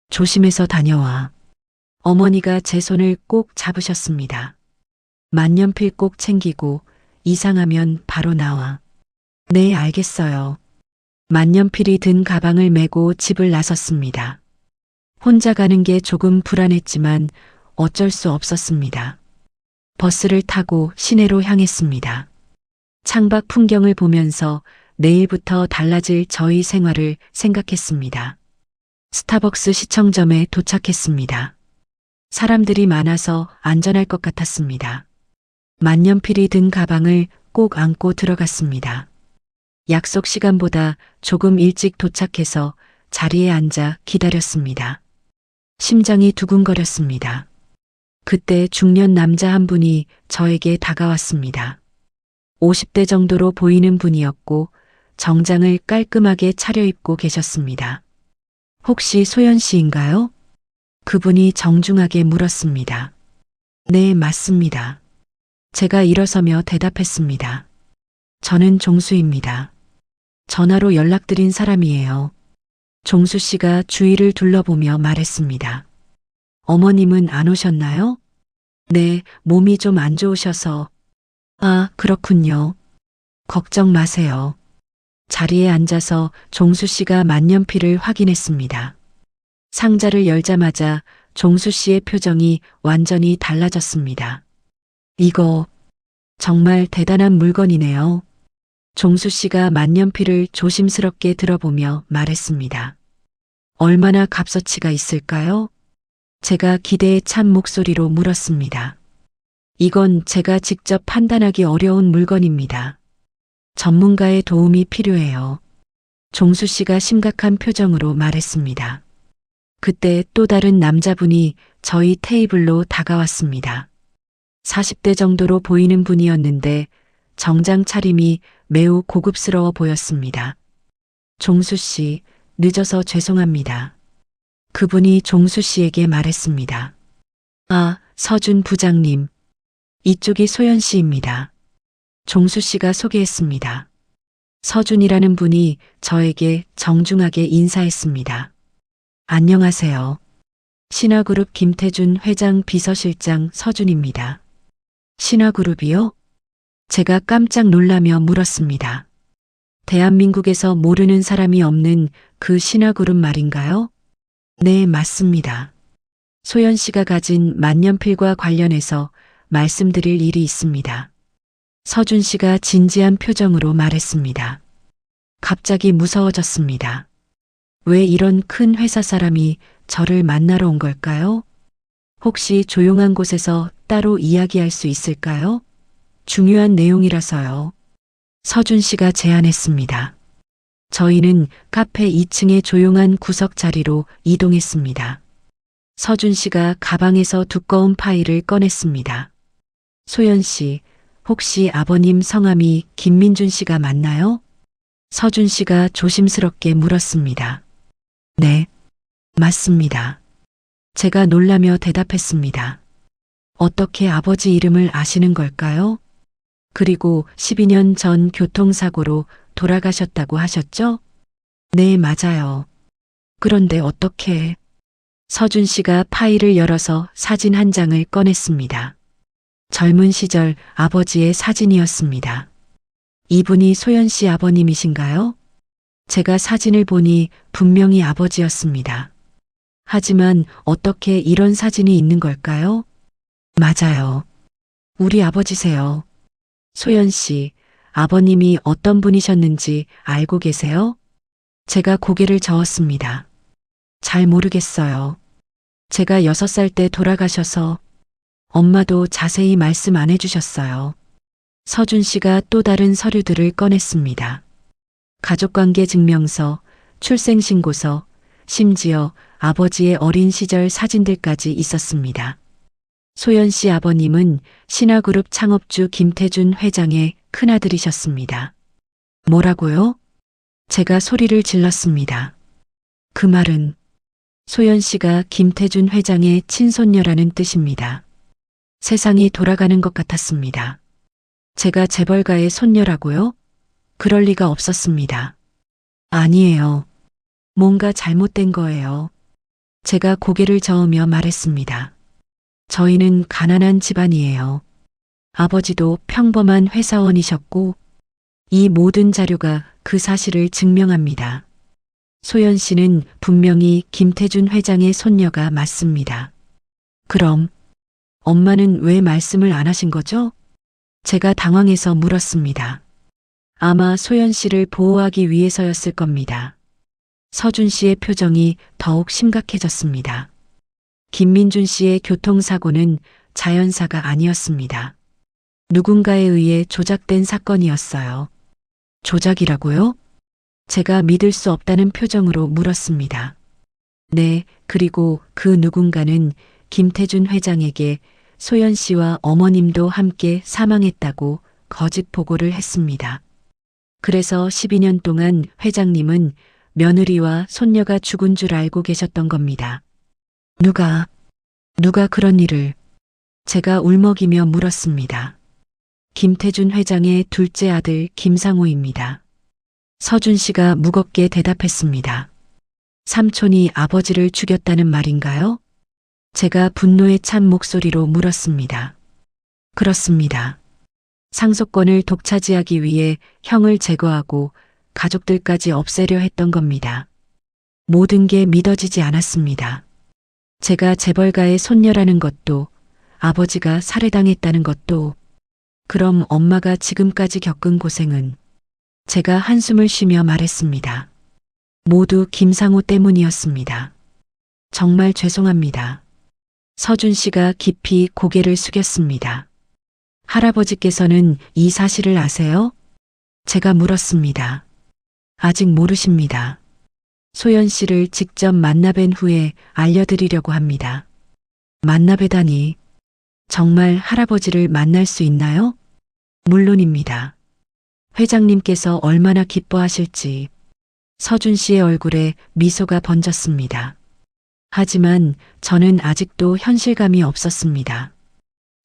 S1: 조심해서 다녀와. 어머니가 제 손을 꼭 잡으셨습니다. 만년필 꼭 챙기고 이상하면 바로 나와. 네, 알겠어요. 만년필이 든 가방을 메고 집을 나섰습니다. 혼자 가는 게 조금 불안했지만 어쩔 수 없었습니다. 버스를 타고 시내로 향했습니다. 창밖 풍경을 보면서 내일부터 달라질 저희 생활을 생각했습니다. 스타벅스 시청점에 도착했습니다. 사람들이 많아서 안전할 것 같았습니다. 만년필이 든 가방을 꼭 안고 들어갔습니다. 약속 시간보다 조금 일찍 도착해서 자리에 앉아 기다렸습니다. 심장이 두근거렸습니다. 그때 중년 남자 한 분이 저에게 다가왔습니다. 50대 정도로 보이는 분이었고 정장을 깔끔하게 차려입고 계셨습니다. 혹시 소연 씨인가요? 그분이 정중하게 물었습니다. 네, 맞습니다. 제가 일어서며 대답했습니다. 저는 종수입니다. 전화로 연락드린 사람이에요. 종수 씨가 주위를 둘러보며 말했습니다. 어머님은 안 오셨나요? 네, 몸이 좀 안 좋으셔서. 아, 그렇군요. 걱정 마세요. 자리에 앉아서 종수 씨가 만년필을 확인했습니다. 상자를 열자마자 종수 씨의 표정이 완전히 달라졌습니다. 이거 정말 대단한 물건이네요. 종수 씨가 만년필을 조심스럽게 들어보며 말했습니다. 얼마나 값어치가 있을까요? 제가 기대에 찬 목소리로 물었습니다. 이건 제가 직접 판단하기 어려운 물건입니다. 전문가의 도움이 필요해요. 종수 씨가 심각한 표정으로 말했습니다. 그때 또 다른 남자분이 저희 테이블로 다가왔습니다. 40대 정도로 보이는 분이었는데 정장 차림이 매우 고급스러워 보였습니다. 종수 씨, 늦어서 죄송합니다. 그분이 종수 씨에게 말했습니다. 아, 서준 부장님. 이쪽이 소연 씨입니다. 종수 씨가 소개했습니다. 서준이라는 분이 저에게 정중하게 인사했습니다. 안녕하세요. 신화그룹 김태준 회장 비서실장 서준입니다. 신화그룹이요? 제가 깜짝 놀라며 물었습니다. 대한민국에서 모르는 사람이 없는 그 신화그룹 말인가요? 네, 맞습니다. 소연 씨가 가진 만년필과 관련해서 말씀드릴 일이 있습니다. 서준 씨가 진지한 표정으로 말했습니다. 갑자기 무서워졌습니다. 왜 이런 큰 회사 사람이 저를 만나러 온 걸까요? 혹시 조용한 곳에서 따로 이야기할 수 있을까요? 중요한 내용이라서요. 서준 씨가 제안했습니다. 저희는 카페 2층의 조용한 구석 자리로 이동했습니다. 서준 씨가 가방에서 두꺼운 파일을 꺼냈습니다. 소연 씨, 혹시 아버님 성함이 김민준 씨가 맞나요? 서준 씨가 조심스럽게 물었습니다. 네, 맞습니다. 제가 놀라며 대답했습니다. 어떻게 아버지 이름을 아시는 걸까요? 그리고 12년 전 교통사고로 돌아가셨다고 하셨죠? 네, 맞아요. 그런데 어떻게? 서준 씨가 파일을 열어서 사진 한 장을 꺼냈습니다. 젊은 시절 아버지의 사진이었습니다. 이분이 소연 씨 아버님이신가요? 제가 사진을 보니 분명히 아버지였습니다. 하지만 어떻게 이런 사진이 있는 걸까요? 맞아요. 우리 아버지세요. 소연 씨, 아버님이 어떤 분이셨는지 알고 계세요? 제가 고개를 저었습니다. 잘 모르겠어요. 제가 6살 때 돌아가셔서 엄마도 자세히 말씀 안 해주셨어요. 서준 씨가 또 다른 서류들을 꺼냈습니다. 가족관계 증명서, 출생신고서, 심지어 아버지의 어린 시절 사진들까지 있었습니다. 소연 씨 아버님은 신화그룹 창업주 김태준 회장의 큰아들이셨습니다. 뭐라고요? 제가 소리를 질렀습니다. 그 말은 소연 씨가 김태준 회장의 친손녀라는 뜻입니다. 세상이 돌아가는 것 같았습니다. 제가 재벌가의 손녀라고요? 그럴 리가 없었습니다. 아니에요. 뭔가 잘못된 거예요. 제가 고개를 저으며 말했습니다. 저희는 가난한 집안이에요. 아버지도 평범한 회사원이셨고 이 모든 자료가 그 사실을 증명합니다. 소연 씨는 분명히 김태준 회장의 손녀가 맞습니다. 그럼 엄마는 왜 말씀을 안 하신 거죠? 제가 당황해서 물었습니다. 아마 소연 씨를 보호하기 위해서였을 겁니다. 서준 씨의 표정이 더욱 심각해졌습니다. 김민준 씨의 교통사고는 자연사가 아니었습니다. 누군가에 의해 조작된 사건이었어요. 조작이라고요? 제가 믿을 수 없다는 표정으로 물었습니다. 네, 그리고 그 누군가는 김태준 회장에게 소연 씨와 어머님도 함께 사망했다고 거짓 보고를 했습니다. 그래서 12년 동안 회장님은 며느리와 손녀가 죽은 줄 알고 계셨던 겁니다. 누가 그런 일을? 제가 울먹이며 물었습니다. 김태준 회장의 둘째 아들 김상호입니다. 서준 씨가 무겁게 대답했습니다. 삼촌이 아버지를 죽였다는 말인가요? 제가 분노에 찬 목소리로 물었습니다. 그렇습니다. 상속권을 독차지하기 위해 형을 제거하고 가족들까지 없애려 했던 겁니다. 모든 게 믿어지지 않았습니다. 제가 재벌가의 손녀라는 것도, 아버지가 살해당했다는 것도, 그럼 엄마가 지금까지 겪은 고생은? 제가 한숨을 쉬며 말했습니다. 모두 김상우 때문이었습니다. 정말 죄송합니다. 서준 씨가 깊이 고개를 숙였습니다. 할아버지께서는 이 사실을 아세요? 제가 물었습니다. 아직 모르십니다. 소연 씨를 직접 만나뵌 후에 알려드리려고 합니다. 만나뵈다니, 정말 할아버지를 만날 수 있나요? 물론입니다. 회장님께서 얼마나 기뻐하실지. 서준 씨의 얼굴에 미소가 번졌습니다. 하지만 저는 아직도 현실감이 없었습니다.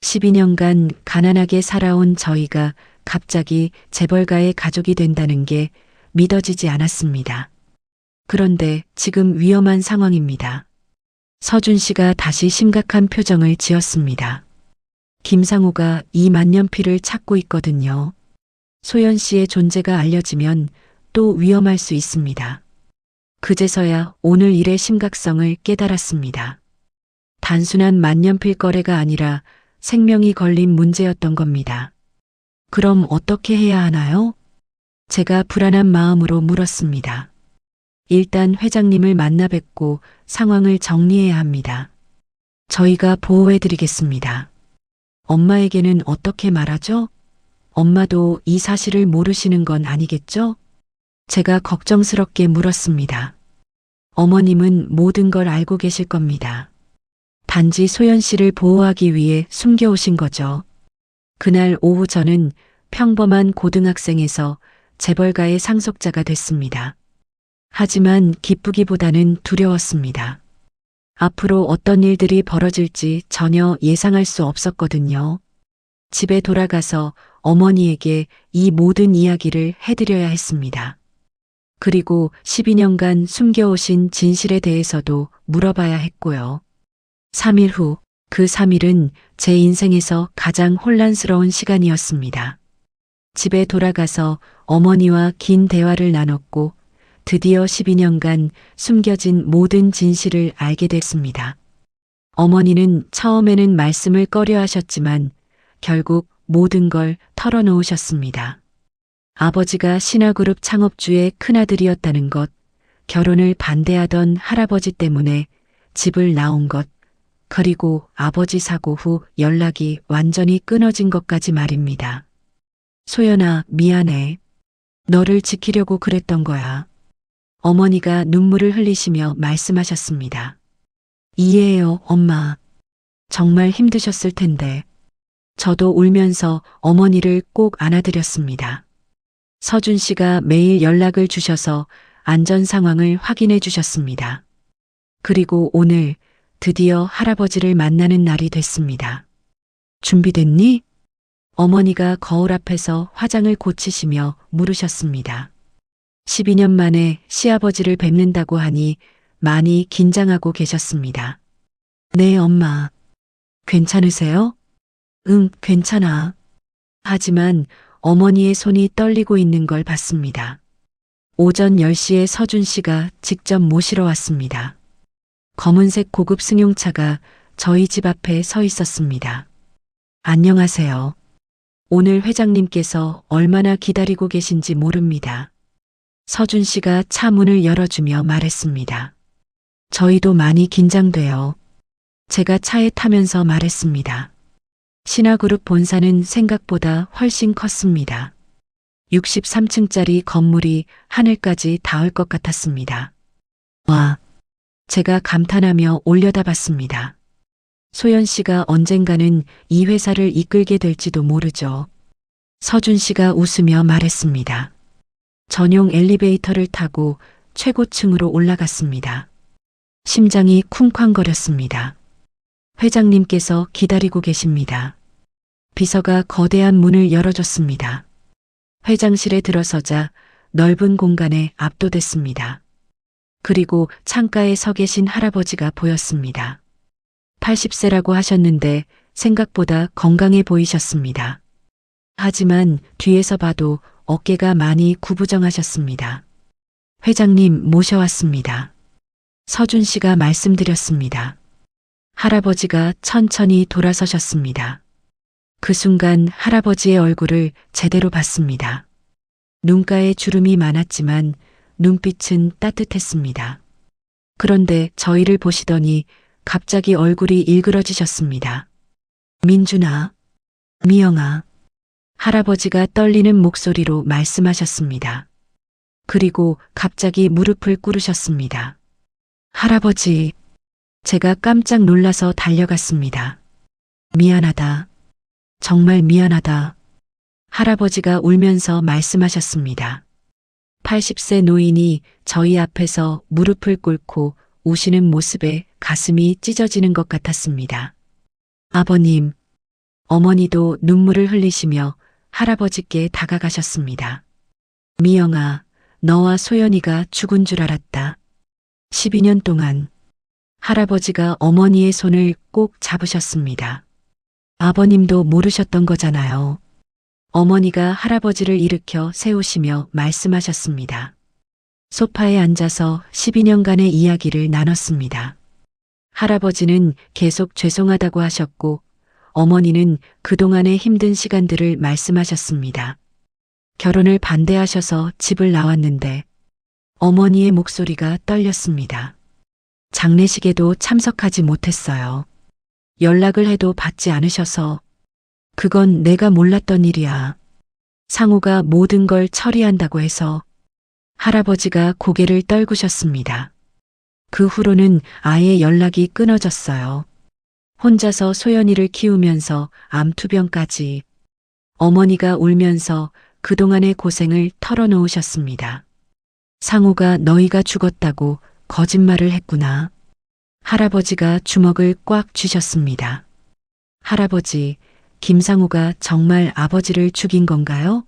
S1: 12년간 가난하게 살아온 저희가 갑자기 재벌가의 가족이 된다는 게 믿어지지 않았습니다. 그런데 지금 위험한 상황입니다. 서준 씨가 다시 심각한 표정을 지었습니다. 김상우가 이 만년필을 찾고 있거든요. 소연 씨의 존재가 알려지면 또 위험할 수 있습니다. 그제서야 오늘 일의 심각성을 깨달았습니다. 단순한 만년필 거래가 아니라 생명이 걸린 문제였던 겁니다. 그럼 어떻게 해야 하나요? 제가 불안한 마음으로 물었습니다. 일단 회장님을 만나 뵙고 상황을 정리해야 합니다. 저희가 보호해드리겠습니다. 엄마에게는 어떻게 말하죠? 엄마도 이 사실을 모르시는 건 아니겠죠? 제가 걱정스럽게 물었습니다. 어머님은 모든 걸 알고 계실 겁니다. 단지 소연 씨를 보호하기 위해 숨겨오신 거죠. 그날 오후 저는 평범한 고등학생에서 재벌가의 상속자가 됐습니다. 하지만 기쁘기보다는 두려웠습니다. 앞으로 어떤 일들이 벌어질지 전혀 예상할 수 없었거든요. 집에 돌아가서 어머니에게 이 모든 이야기를 해드려야 했습니다. 그리고 12년간 숨겨오신 진실에 대해서도 물어봐야 했고요. 3일 후, 그 3일은 제 인생에서 가장 혼란스러운 시간이었습니다. 집에 돌아가서 어머니와 긴 대화를 나눴고 드디어 12년간 숨겨진 모든 진실을 알게 됐습니다. 어머니는 처음에는 말씀을 꺼려 하셨지만 결국 모든 걸 털어놓으셨습니다. 아버지가 신화그룹 창업주의 큰아들이었다는 것, 결혼을 반대하던 할아버지 때문에 집을 나온 것, 그리고 아버지 사고 후 연락이 완전히 끊어진 것까지 말입니다. 소연아, 미안해. 너를 지키려고 그랬던 거야. 어머니가 눈물을 흘리시며 말씀하셨습니다. 이해해요, 엄마. 정말 힘드셨을 텐데. 저도 울면서 어머니를 꼭 안아드렸습니다. 서준 씨가 매일 연락을 주셔서 안전 상황을 확인해 주셨습니다. 그리고 오늘 드디어 할아버지를 만나는 날이 됐습니다. 준비됐니? 어머니가 거울 앞에서 화장을 고치시며 물으셨습니다. 12년 만에 시아버지를 뵙는다고 하니 많이 긴장하고 계셨습니다. 네, 엄마. 괜찮으세요? 응, 괜찮아. 하지만 어머니의 손이 떨리고 있는 걸 봤습니다. 오전 10시에 서준 씨가 직접 모시러 왔습니다. 검은색 고급 승용차가 저희 집 앞에 서 있었습니다. 안녕하세요. 오늘 회장님께서 얼마나 기다리고 계신지 모릅니다. 서준 씨가 차 문을 열어주며 말했습니다. 저희도 많이 긴장돼요. 제가 차에 타면서 말했습니다. 신화그룹 본사는 생각보다 훨씬 컸습니다. 63층짜리 건물이 하늘까지 닿을 것 같았습니다. 와, 제가 감탄하며 올려다봤습니다. 소연 씨가 언젠가는 이 회사를 이끌게 될지도 모르죠. 서준 씨가 웃으며 말했습니다. 전용 엘리베이터를 타고 최고층으로 올라갔습니다. 심장이 쿵쾅거렸습니다. 회장님께서 기다리고 계십니다. 비서가 거대한 문을 열어줬습니다. 회장실에 들어서자 넓은 공간에 압도됐습니다. 그리고 창가에 서 계신 할아버지가 보였습니다. 80세라고 하셨는데 생각보다 건강해 보이셨습니다. 하지만 뒤에서 봐도 어깨가 많이 구부정하셨습니다. 회장님 모셔왔습니다. 서준 씨가 말씀드렸습니다. 할아버지가 천천히 돌아서셨습니다. 그 순간 할아버지의 얼굴을 제대로 봤습니다. 눈가에 주름이 많았지만 눈빛은 따뜻했습니다. 그런데 저희를 보시더니 갑자기 얼굴이 일그러지셨습니다. 민준아, 미영아. 할아버지가 떨리는 목소리로 말씀하셨습니다. 그리고 갑자기 무릎을 꿇으셨습니다. 할아버지, 제가 깜짝 놀라서 달려갔습니다. 미안하다. 정말 미안하다. 할아버지가 울면서 말씀하셨습니다. 80세 노인이 저희 앞에서 무릎을 꿇고 우시는 모습에 가슴이 찢어지는 것 같았습니다. 아버님, 어머니도 눈물을 흘리시며 할아버지께 다가가셨습니다. 미영아, 너와 소연이가 죽은 줄 알았다. 12년 동안 할아버지가 어머니의 손을 꼭 잡으셨습니다. 아버님도 모르셨던 거잖아요. 어머니가 할아버지를 일으켜 세우시며 말씀하셨습니다. 소파에 앉아서 12년간의 이야기를 나눴습니다. 할아버지는 계속 죄송하다고 하셨고 어머니는 그동안의 힘든 시간들을 말씀하셨습니다. 결혼을 반대하셔서 집을 나왔는데 어머니의 목소리가 떨렸습니다. 장례식에도 참석하지 못했어요. 연락을 해도 받지 않으셔서 그건 내가 몰랐던 일이야. 상우가 모든 걸 처리한다고 해서 할아버지가 고개를 떨구셨습니다. 그 후로는 아예 연락이 끊어졌어요. 혼자서 소연이를 키우면서 암투병까지 어머니가 울면서 그동안의 고생을 털어놓으셨습니다. 상우가 너희가 죽었다고 거짓말을 했구나. 할아버지가 주먹을 꽉 쥐셨습니다. 할아버지, 김상우가 정말 아버지를 죽인 건가요?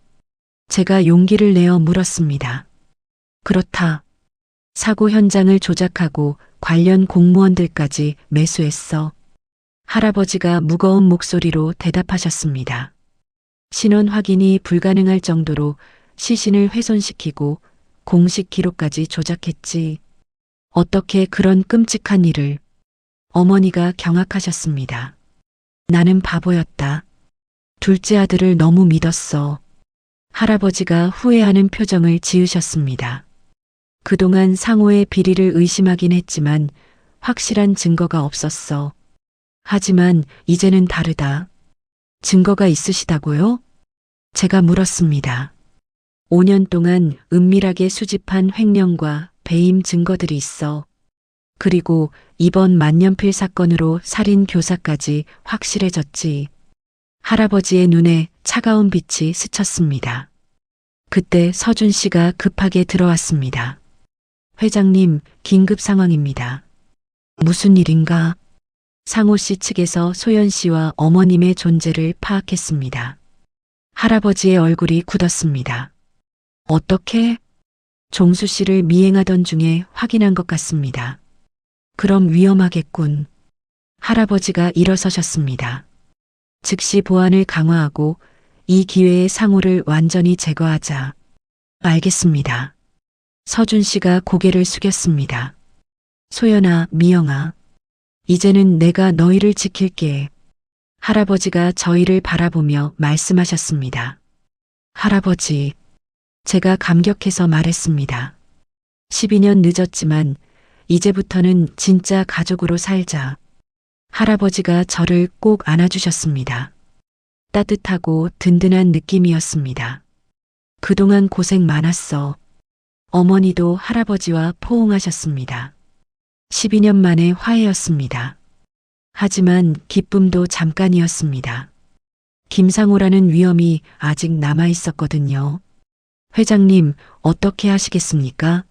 S1: 제가 용기를 내어 물었습니다. 그렇다. 사고 현장을 조작하고 관련 공무원들까지 매수했어. 할아버지가 무거운 목소리로 대답하셨습니다. 신원 확인이 불가능할 정도로 시신을 훼손시키고 공식 기록까지 조작했지. 어떻게 그런 끔찍한 일을. 어머니가 경악하셨습니다. 나는 바보였다. 둘째 아들을 너무 믿었어. 할아버지가 후회하는 표정을 지으셨습니다. 그동안 상호의 비리를 의심하긴 했지만 확실한 증거가 없었어. 하지만 이제는 다르다. 증거가 있으시다고요? 제가 물었습니다. 5년 동안 은밀하게 수집한 횡령과 배임 증거들이 있어. 그리고 이번 만년필 사건으로 살인 교사까지 확실해졌지. 할아버지의 눈에 차가운 빛이 스쳤습니다. 그때 서준 씨가 급하게 들어왔습니다. 회장님, 긴급 상황입니다. 무슨 일인가? 상호 씨 측에서 소연 씨와 어머님의 존재를 파악했습니다. 할아버지의 얼굴이 굳었습니다. 어떻게? 종수 씨를 미행하던 중에 확인한 것 같습니다. 그럼 위험하겠군. 할아버지가 일어서셨습니다. 즉시 보안을 강화하고 이 기회에 상호를 완전히 제거하자. 알겠습니다. 서준 씨가 고개를 숙였습니다. 소연아, 미영아. 이제는 내가 너희를 지킬게. 할아버지가 저희를 바라보며 말씀하셨습니다. 할아버지, 제가 감격해서 말했습니다. 12년 늦었지만 이제부터는 진짜 가족으로 살자. 할아버지가 저를 꼭 안아주셨습니다. 따뜻하고 든든한 느낌이었습니다. 그동안 고생 많았어. 어머니도 할아버지와 포옹하셨습니다. 12년 만에 화해였습니다. 하지만 기쁨도 잠깐이었습니다. 김상호라는 위험이 아직 남아 있었거든요. 회장님, 어떻게 하시겠습니까?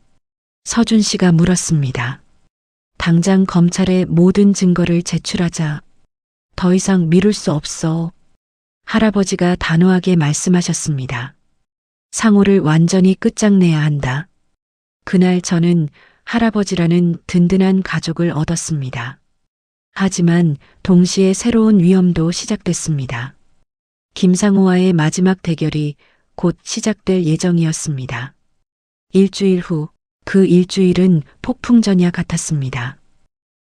S1: 서준 씨가 물었습니다. 당장 검찰에 모든 증거를 제출하자. 더 이상 미룰 수 없어. 할아버지가 단호하게 말씀하셨습니다. 상호를 완전히 끝장내야 한다. 그날 저는 할아버지라는 든든한 가족을 얻었습니다. 하지만 동시에 새로운 위험도 시작됐습니다. 김상호와의 마지막 대결이 곧 시작될 예정이었습니다. 일주일 후, 그 일주일은 폭풍전야 같았습니다.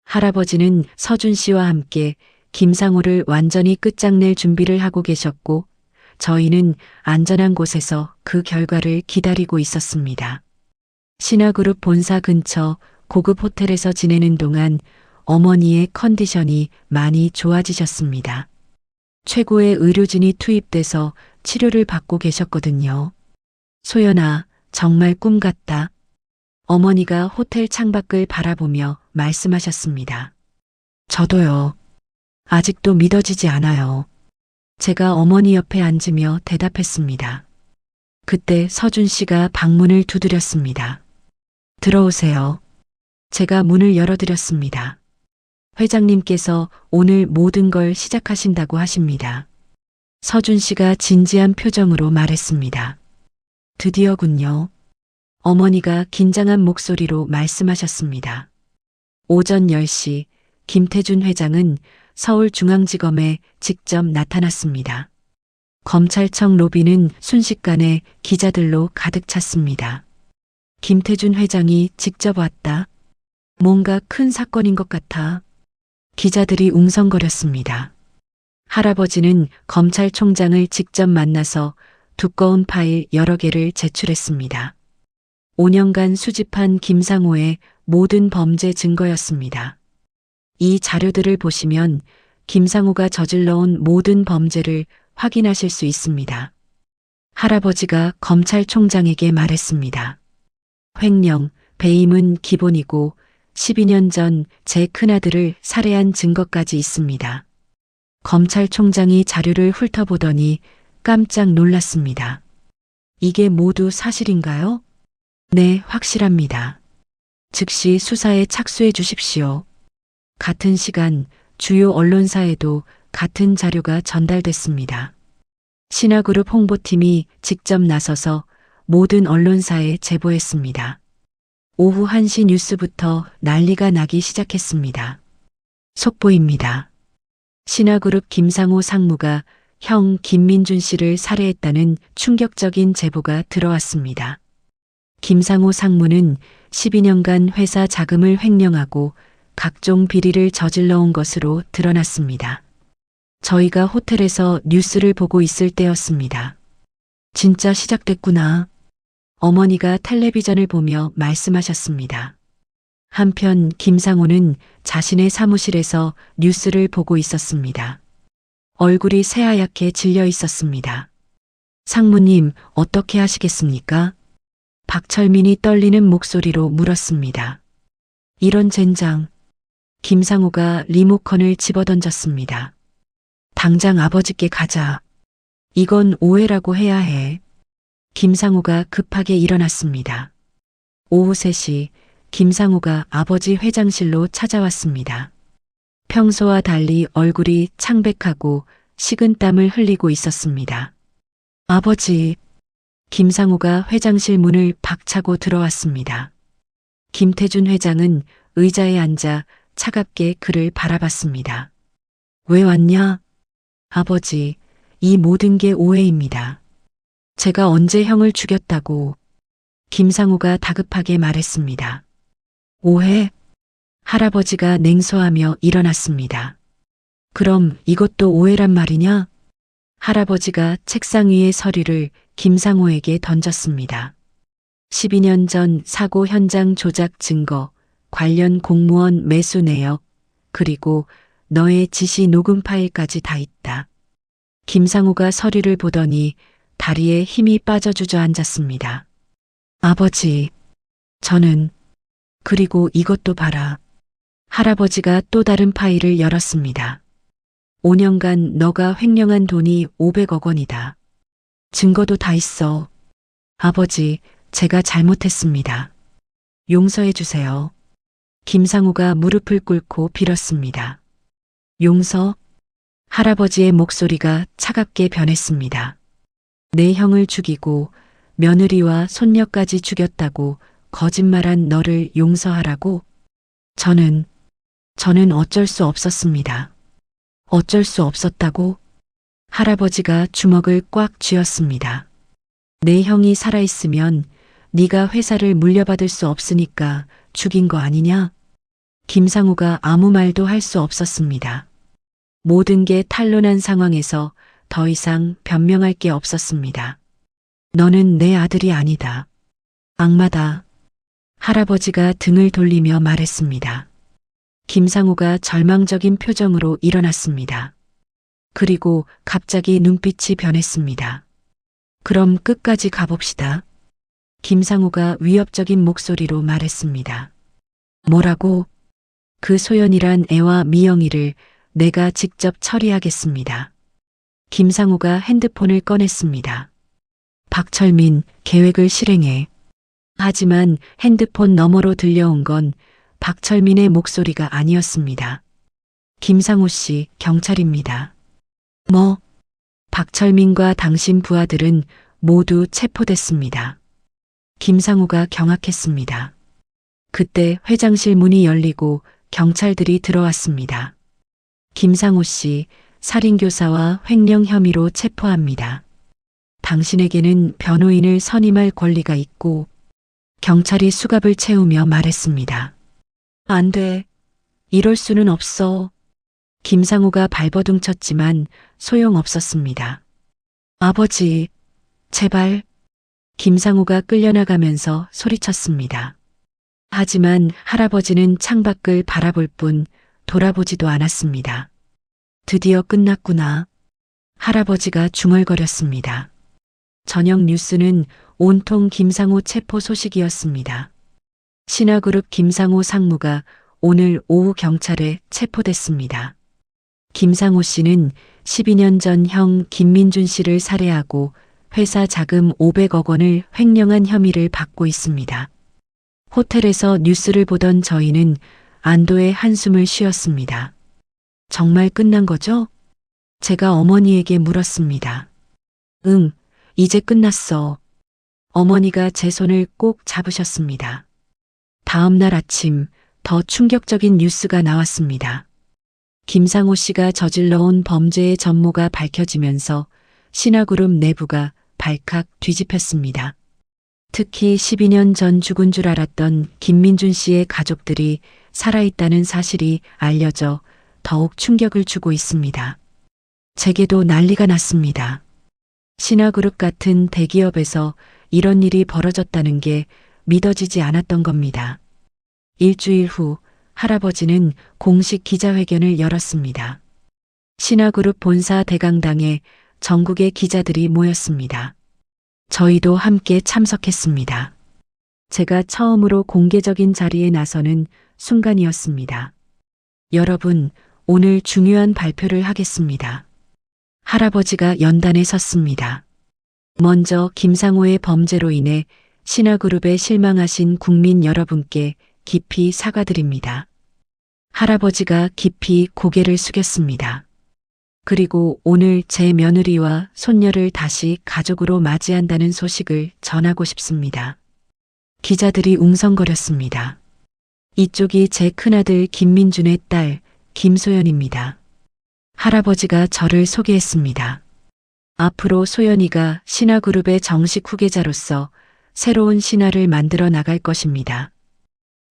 S1: 할아버지는 서준 씨와 함께 김상호를 완전히 끝장낼 준비를 하고 계셨고, 저희는 안전한 곳에서 그 결과를 기다리고 있었습니다. 신화그룹 본사 근처 고급 호텔에서 지내는 동안 어머니의 컨디션이 많이 좋아지셨습니다. 최고의 의료진이 투입돼서 치료를 받고 계셨거든요. 소연아, 정말 꿈 같다. 어머니가 호텔 창밖을 바라보며 말씀하셨습니다. 저도요. 아직도 믿어지지 않아요. 제가 어머니 옆에 앉으며 대답했습니다. 그때 서준 씨가 방문을 두드렸습니다. 들어오세요. 제가 문을 열어드렸습니다. 회장님께서 오늘 모든 걸 시작하신다고 하십니다. 서준 씨가 진지한 표정으로 말했습니다. 드디어군요. 어머니가 긴장한 목소리로 말씀하셨습니다. 오전 10시 김태준 회장은 서울중앙지검에 직접 나타났습니다. 검찰청 로비는 순식간에 기자들로 가득 찼습니다. 김태준 회장이 직접 왔다. 뭔가 큰 사건인 것 같아. 기자들이 웅성거렸습니다. 할아버지는 검찰총장을 직접 만나서 두꺼운 파일 여러 개를 제출했습니다. 5년간 수집한 김상호의 모든 범죄 증거였습니다. 이 자료들을 보시면 김상호가 저질러온 모든 범죄를 확인하실 수 있습니다. 할아버지가 검찰총장에게 말했습니다. 횡령, 배임은 기본이고 12년 전 제 큰아들을 살해한 증거까지 있습니다. 검찰총장이 자료를 훑어보더니 깜짝 놀랐습니다. 이게 모두 사실인가요? 네, 확실합니다. 즉시 수사에 착수해 주십시오. 같은 시간 주요 언론사에도 같은 자료가 전달됐습니다. 신화그룹 홍보팀이 직접 나서서 모든 언론사에 제보했습니다. 오후 1시 뉴스부터 난리가 나기 시작했습니다. 속보입니다. 신화그룹 김상호 상무가 형 김민준 씨를 살해했다는 충격적인 제보가 들어왔습니다. 김상호 상무는 12년간 회사 자금을 횡령하고 각종 비리를 저질러온 것으로 드러났습니다. 저희가 호텔에서 뉴스를 보고 있을 때였습니다. 진짜 시작됐구나. 어머니가 텔레비전을 보며 말씀하셨습니다. 한편 김상호는 자신의 사무실에서 뉴스를 보고 있었습니다. 얼굴이 새하얗게 질려 있었습니다. 상무님, 어떻게 하시겠습니까? 박철민이 떨리는 목소리로 물었습니다. 이런 젠장. 김상호가 리모컨을 집어던졌습니다. 당장 아버지께 가자. 이건 오해라고 해야 해. 김상호가 급하게 일어났습니다. 오후 3시 김상호가 아버지 회장실로 찾아왔습니다. 평소와 달리 얼굴이 창백하고 식은땀을 흘리고 있었습니다. 아버지, 김상호가 회장실 문을 박차고 들어왔습니다. 김태준 회장은 의자에 앉아 차갑게 그를 바라봤습니다. 왜 왔냐? 아버지, 이 모든 게 오해입니다. 제가 언제 형을 죽였다고 김상호가 다급하게 말했습니다. 오해? 할아버지가 냉소하며 일어났습니다. 그럼 이것도 오해란 말이냐? 할아버지가 책상 위의 서류를 김상호에게 던졌습니다. 12년 전 사고 현장 조작 증거, 관련 공무원 매수 내역, 그리고 너의 지시 녹음 파일까지 다 있다. 김상호가 서류를 보더니 다리에 힘이 빠져 주저앉았습니다. 아버지, 저는, 그리고 이것도 봐라. 할아버지가 또 다른 파일을 열었습니다. 5년간 너가 횡령한 돈이 500억 원이다. 증거도 다 있어. 아버지, 제가 잘못했습니다. 용서해 주세요. 김상호가 무릎을 꿇고 빌었습니다. 용서? 할아버지의 목소리가 차갑게 변했습니다. 내 형을 죽이고 며느리와 손녀까지 죽였다고 거짓말한 너를 용서하라고? 저는 저는 어쩔 수 없었습니다. 어쩔 수 없었다고? 할아버지가 주먹을 꽉 쥐었습니다. 내 형이 살아있으면 네가 회사를 물려받을 수 없으니까 죽인 거 아니냐? 김상우가 아무 말도 할 수 없었습니다. 모든 게 탄로난 상황에서 더 이상 변명할 게 없었습니다. 너는 내 아들이 아니다. 악마다. 할아버지가 등을 돌리며 말했습니다. 김상우가 절망적인 표정으로 일어났습니다. 그리고 갑자기 눈빛이 변했습니다. 그럼 끝까지 가봅시다. 김상우가 위협적인 목소리로 말했습니다. 뭐라고? 그 소연이란 애와 미영이를 내가 직접 처리하겠습니다. 김상우가 핸드폰을 꺼냈습니다. 박철민, 계획을 실행해. 하지만 핸드폰 너머로 들려온 건 박철민의 목소리가 아니었습니다. 김상우 씨, 경찰입니다. 뭐? 박철민과 당신 부하들은 모두 체포됐습니다. 김상우가 경악했습니다. 그때 회장실 문이 열리고 경찰들이 들어왔습니다. 김상우 씨, 살인교사와 횡령 혐의로 체포합니다. 당신에게는 변호인을 선임할 권리가 있고, 경찰이 수갑을 채우며 말했습니다. 안 돼. 이럴 수는 없어. 김상우가 발버둥 쳤지만 소용없었습니다. 아버지, 제발. 김상우가 끌려나가면서 소리쳤습니다. 하지만 할아버지는 창밖을 바라볼 뿐 돌아보지도 않았습니다. 드디어 끝났구나. 할아버지가 중얼거렸습니다. 저녁 뉴스는 온통 김상우 체포 소식이었습니다. 신화그룹 김상우 상무가 오늘 오후 경찰에 체포됐습니다. 김상우 씨는 12년 전 형 김민준 씨를 살해하고 회사 자금 500억 원을 횡령한 혐의를 받고 있습니다. 호텔에서 뉴스를 보던 저희는 안도의 한숨을 쉬었습니다. 정말 끝난 거죠? 제가 어머니에게 물었습니다. 응, 이제 끝났어. 어머니가 제 손을 꼭 잡으셨습니다. 다음 날 아침 더 충격적인 뉴스가 나왔습니다. 김상우 씨가 저질러온 범죄의 전모가 밝혀지면서 신화그룹 내부가 발칵 뒤집혔습니다. 특히 12년 전 죽은 줄 알았던 김민준 씨의 가족들이 살아있다는 사실이 알려져 더욱 충격을 주고 있습니다. 제게도 난리가 났습니다. 신화그룹 같은 대기업에서 이런 일이 벌어졌다는 게 믿어지지 않았던 겁니다. 일주일 후 할아버지는 공식 기자회견을 열었습니다. 신화그룹 본사 대강당에 전국의 기자들이 모였습니다. 저희도 함께 참석했습니다. 제가 처음으로 공개적인 자리에 나서는 순간이었습니다. 여러분, 오늘 중요한 발표를 하겠습니다. 할아버지가 연단에 섰습니다. 먼저 김상우의 범죄로 인해 신화그룹에 실망하신 국민 여러분께 깊이 사과드립니다. 할아버지가 깊이 고개를 숙였습니다. 그리고 오늘 제 며느리와 손녀를 다시 가족으로 맞이한다는 소식을 전하고 싶습니다. 기자들이 웅성거렸습니다. 이쪽이 제 큰아들 김민준의 딸 김소연입니다. 할아버지가 저를 소개했습니다. 앞으로 소연이가 신화그룹의 정식 후계자로서 새로운 신화를 만들어 나갈 것입니다.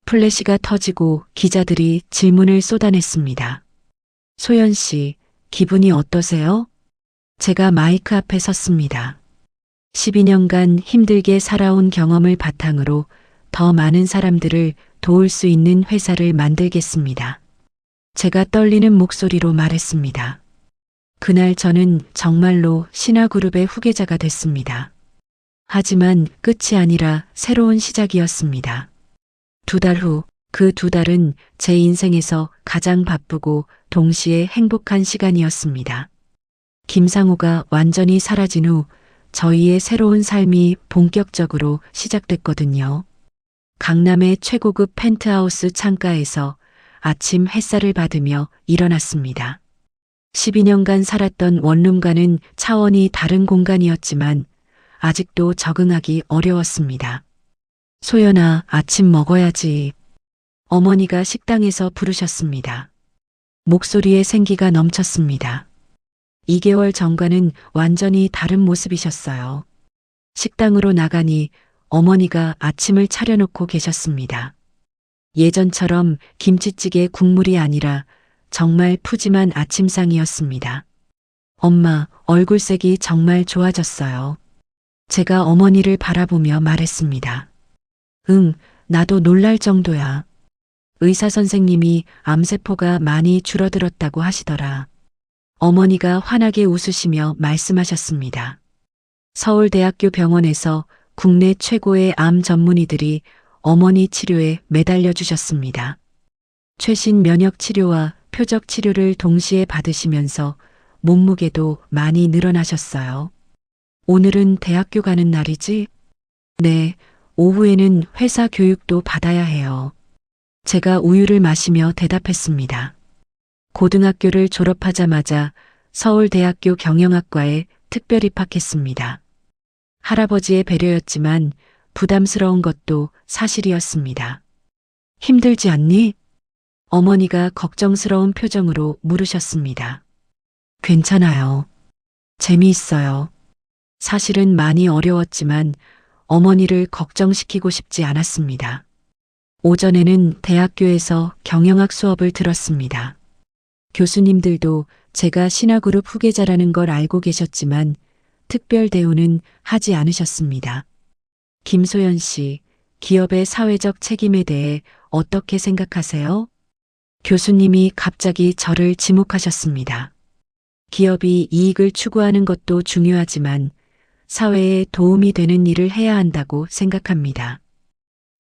S1: 플래시가 터지고 기자들이 질문을 쏟아냈습니다. 소연 씨, 기분이 어떠세요? 제가 마이크 앞에 섰습니다. 12년간 힘들게 살아온 경험을 바탕으로 더 많은 사람들을 도울 수 있는 회사를 만들겠습니다. 제가 떨리는 목소리로 말했습니다. 그날 저는 정말로 신화그룹의 후계자가 됐습니다. 하지만 끝이 아니라 새로운 시작이었습니다. 2달 후, 그 2달은 제 인생에서 가장 바쁘고 동시에 행복한 시간이었습니다. 김상우가 완전히 사라진 후 저희의 새로운 삶이 본격적으로 시작됐거든요. 강남의 최고급 펜트하우스 창가에서 아침 햇살을 받으며 일어났습니다. 12년간 살았던 원룸과는 차원이 다른 공간이었지만 아직도 적응하기 어려웠습니다. 소연아, 아침 먹어야지. 어머니가 식당에서 부르셨습니다. 목소리에 생기가 넘쳤습니다. 2개월 전과는 완전히 다른 모습이셨어요. 식당으로 나가니 어머니가 아침을 차려놓고 계셨습니다. 예전처럼 김치찌개 국물이 아니라 정말 푸짐한 아침상이었습니다. 엄마, 얼굴색이 정말 좋아졌어요. 제가 어머니를 바라보며 말했습니다. 응, 나도 놀랄 정도야. 의사 선생님이 암세포가 많이 줄어들었다고 하시더라. 어머니가 환하게 웃으시며 말씀하셨습니다. 서울대학교 병원에서 국내 최고의 암 전문의들이 어머니 치료에 매달려 주셨습니다. 최신 면역 치료와 표적 치료를 동시에 받으시면서 몸무게도 많이 늘어나셨어요. 오늘은 대학교 가는 날이지? 네, 오후에는 회사 교육도 받아야 해요. 제가 우유를 마시며 대답했습니다. 고등학교를 졸업하자마자 서울대학교 경영학과에 특별 입학했습니다. 할아버지의 배려였지만 부담스러운 것도 사실이었습니다. 힘들지 않니? 어머니가 걱정스러운 표정으로 물으셨습니다. 괜찮아요. 재미있어요. 사실은 많이 어려웠지만 어머니를 걱정시키고 싶지 않았습니다. 오전에는 대학교에서 경영학 수업을 들었습니다. 교수님들도 제가 신화그룹 후계자라는 걸 알고 계셨지만 특별 대우는 하지 않으셨습니다. 김소연 씨, 기업의 사회적 책임에 대해 어떻게 생각하세요? 교수님이 갑자기 저를 지목하셨습니다. 기업이 이익을 추구하는 것도 중요하지만 사회에 도움이 되는 일을 해야 한다고 생각합니다.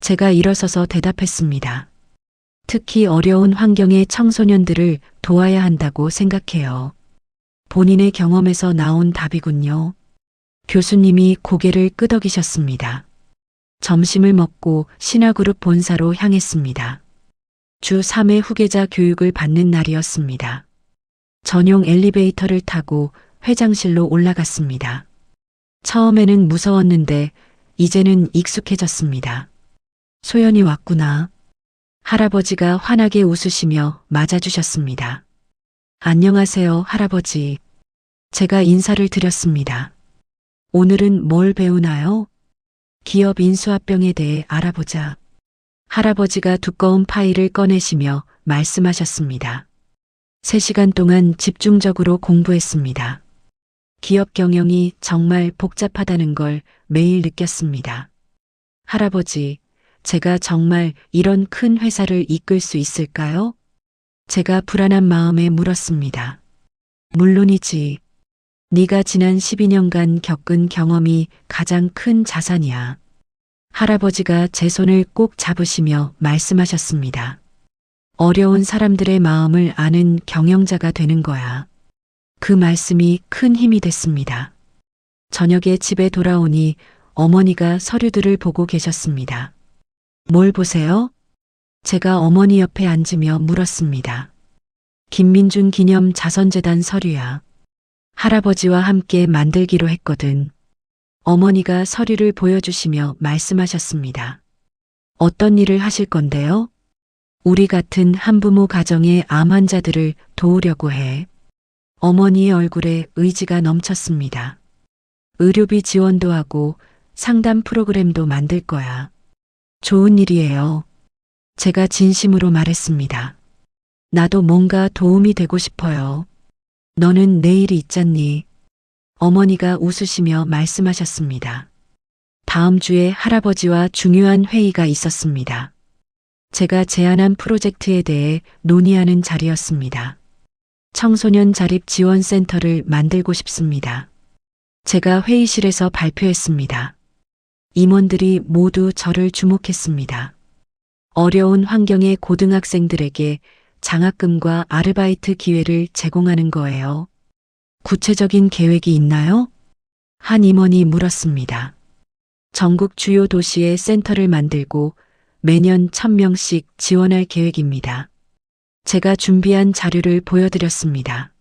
S1: 제가 일어서서 대답했습니다. 특히 어려운 환경의 청소년들을 도와야 한다고 생각해요. 본인의 경험에서 나온 답이군요. 교수님이 고개를 끄덕이셨습니다. 점심을 먹고 신화그룹 본사로 향했습니다. 주 3회 후계자 교육을 받는 날이었습니다. 전용 엘리베이터를 타고 회장실로 올라갔습니다. 처음에는 무서웠는데 이제는 익숙해졌습니다. 소연이 왔구나. 할아버지가 환하게 웃으시며 맞아주셨습니다. 안녕하세요, 할아버지. 제가 인사를 드렸습니다. 오늘은 뭘 배우나요? 기업 인수합병에 대해 알아보자. 할아버지가 두꺼운 파일을 꺼내시며 말씀하셨습니다. 3시간 동안 집중적으로 공부했습니다. 기업 경영이 정말 복잡하다는 걸 매일 느꼈습니다. 할아버지, 제가 정말 이런 큰 회사를 이끌 수 있을까요? 제가 불안한 마음에 물었습니다. 물론이지. 네가 지난 12년간 겪은 경험이 가장 큰 자산이야. 할아버지가 제 손을 꼭 잡으시며 말씀하셨습니다. 어려운 사람들의 마음을 아는 경영자가 되는 거야. 그 말씀이 큰 힘이 됐습니다. 저녁에 집에 돌아오니 어머니가 서류들을 보고 계셨습니다. 뭘 보세요? 제가 어머니 옆에 앉으며 물었습니다. 김민준 기념 자선재단 서류야. 할아버지와 함께 만들기로 했거든. 어머니가 서류를 보여주시며 말씀하셨습니다. 어떤 일을 하실 건데요? 우리 같은 한부모 가정의 암 환자들을 도우려고 해. 어머니의 얼굴에 의지가 넘쳤습니다. 의료비 지원도 하고 상담 프로그램도 만들 거야. 좋은 일이에요. 제가 진심으로 말했습니다. 나도 뭔가 도움이 되고 싶어요. 너는 내일이 있잖니. 어머니가 웃으시며 말씀하셨습니다. 다음 주에 할아버지와 중요한 회의가 있었습니다. 제가 제안한 프로젝트에 대해 논의하는 자리였습니다. 청소년 자립 지원센터를 만들고 싶습니다. 제가 회의실에서 발표했습니다. 임원들이 모두 저를 주목했습니다. 어려운 환경의 고등학생들에게 장학금과 아르바이트 기회를 제공하는 거예요. 구체적인 계획이 있나요? 한 임원이 물었습니다. 전국 주요 도시에 센터를 만들고 매년 1,000명씩 지원할 계획입니다. 제가 준비한 자료를 보여드렸습니다.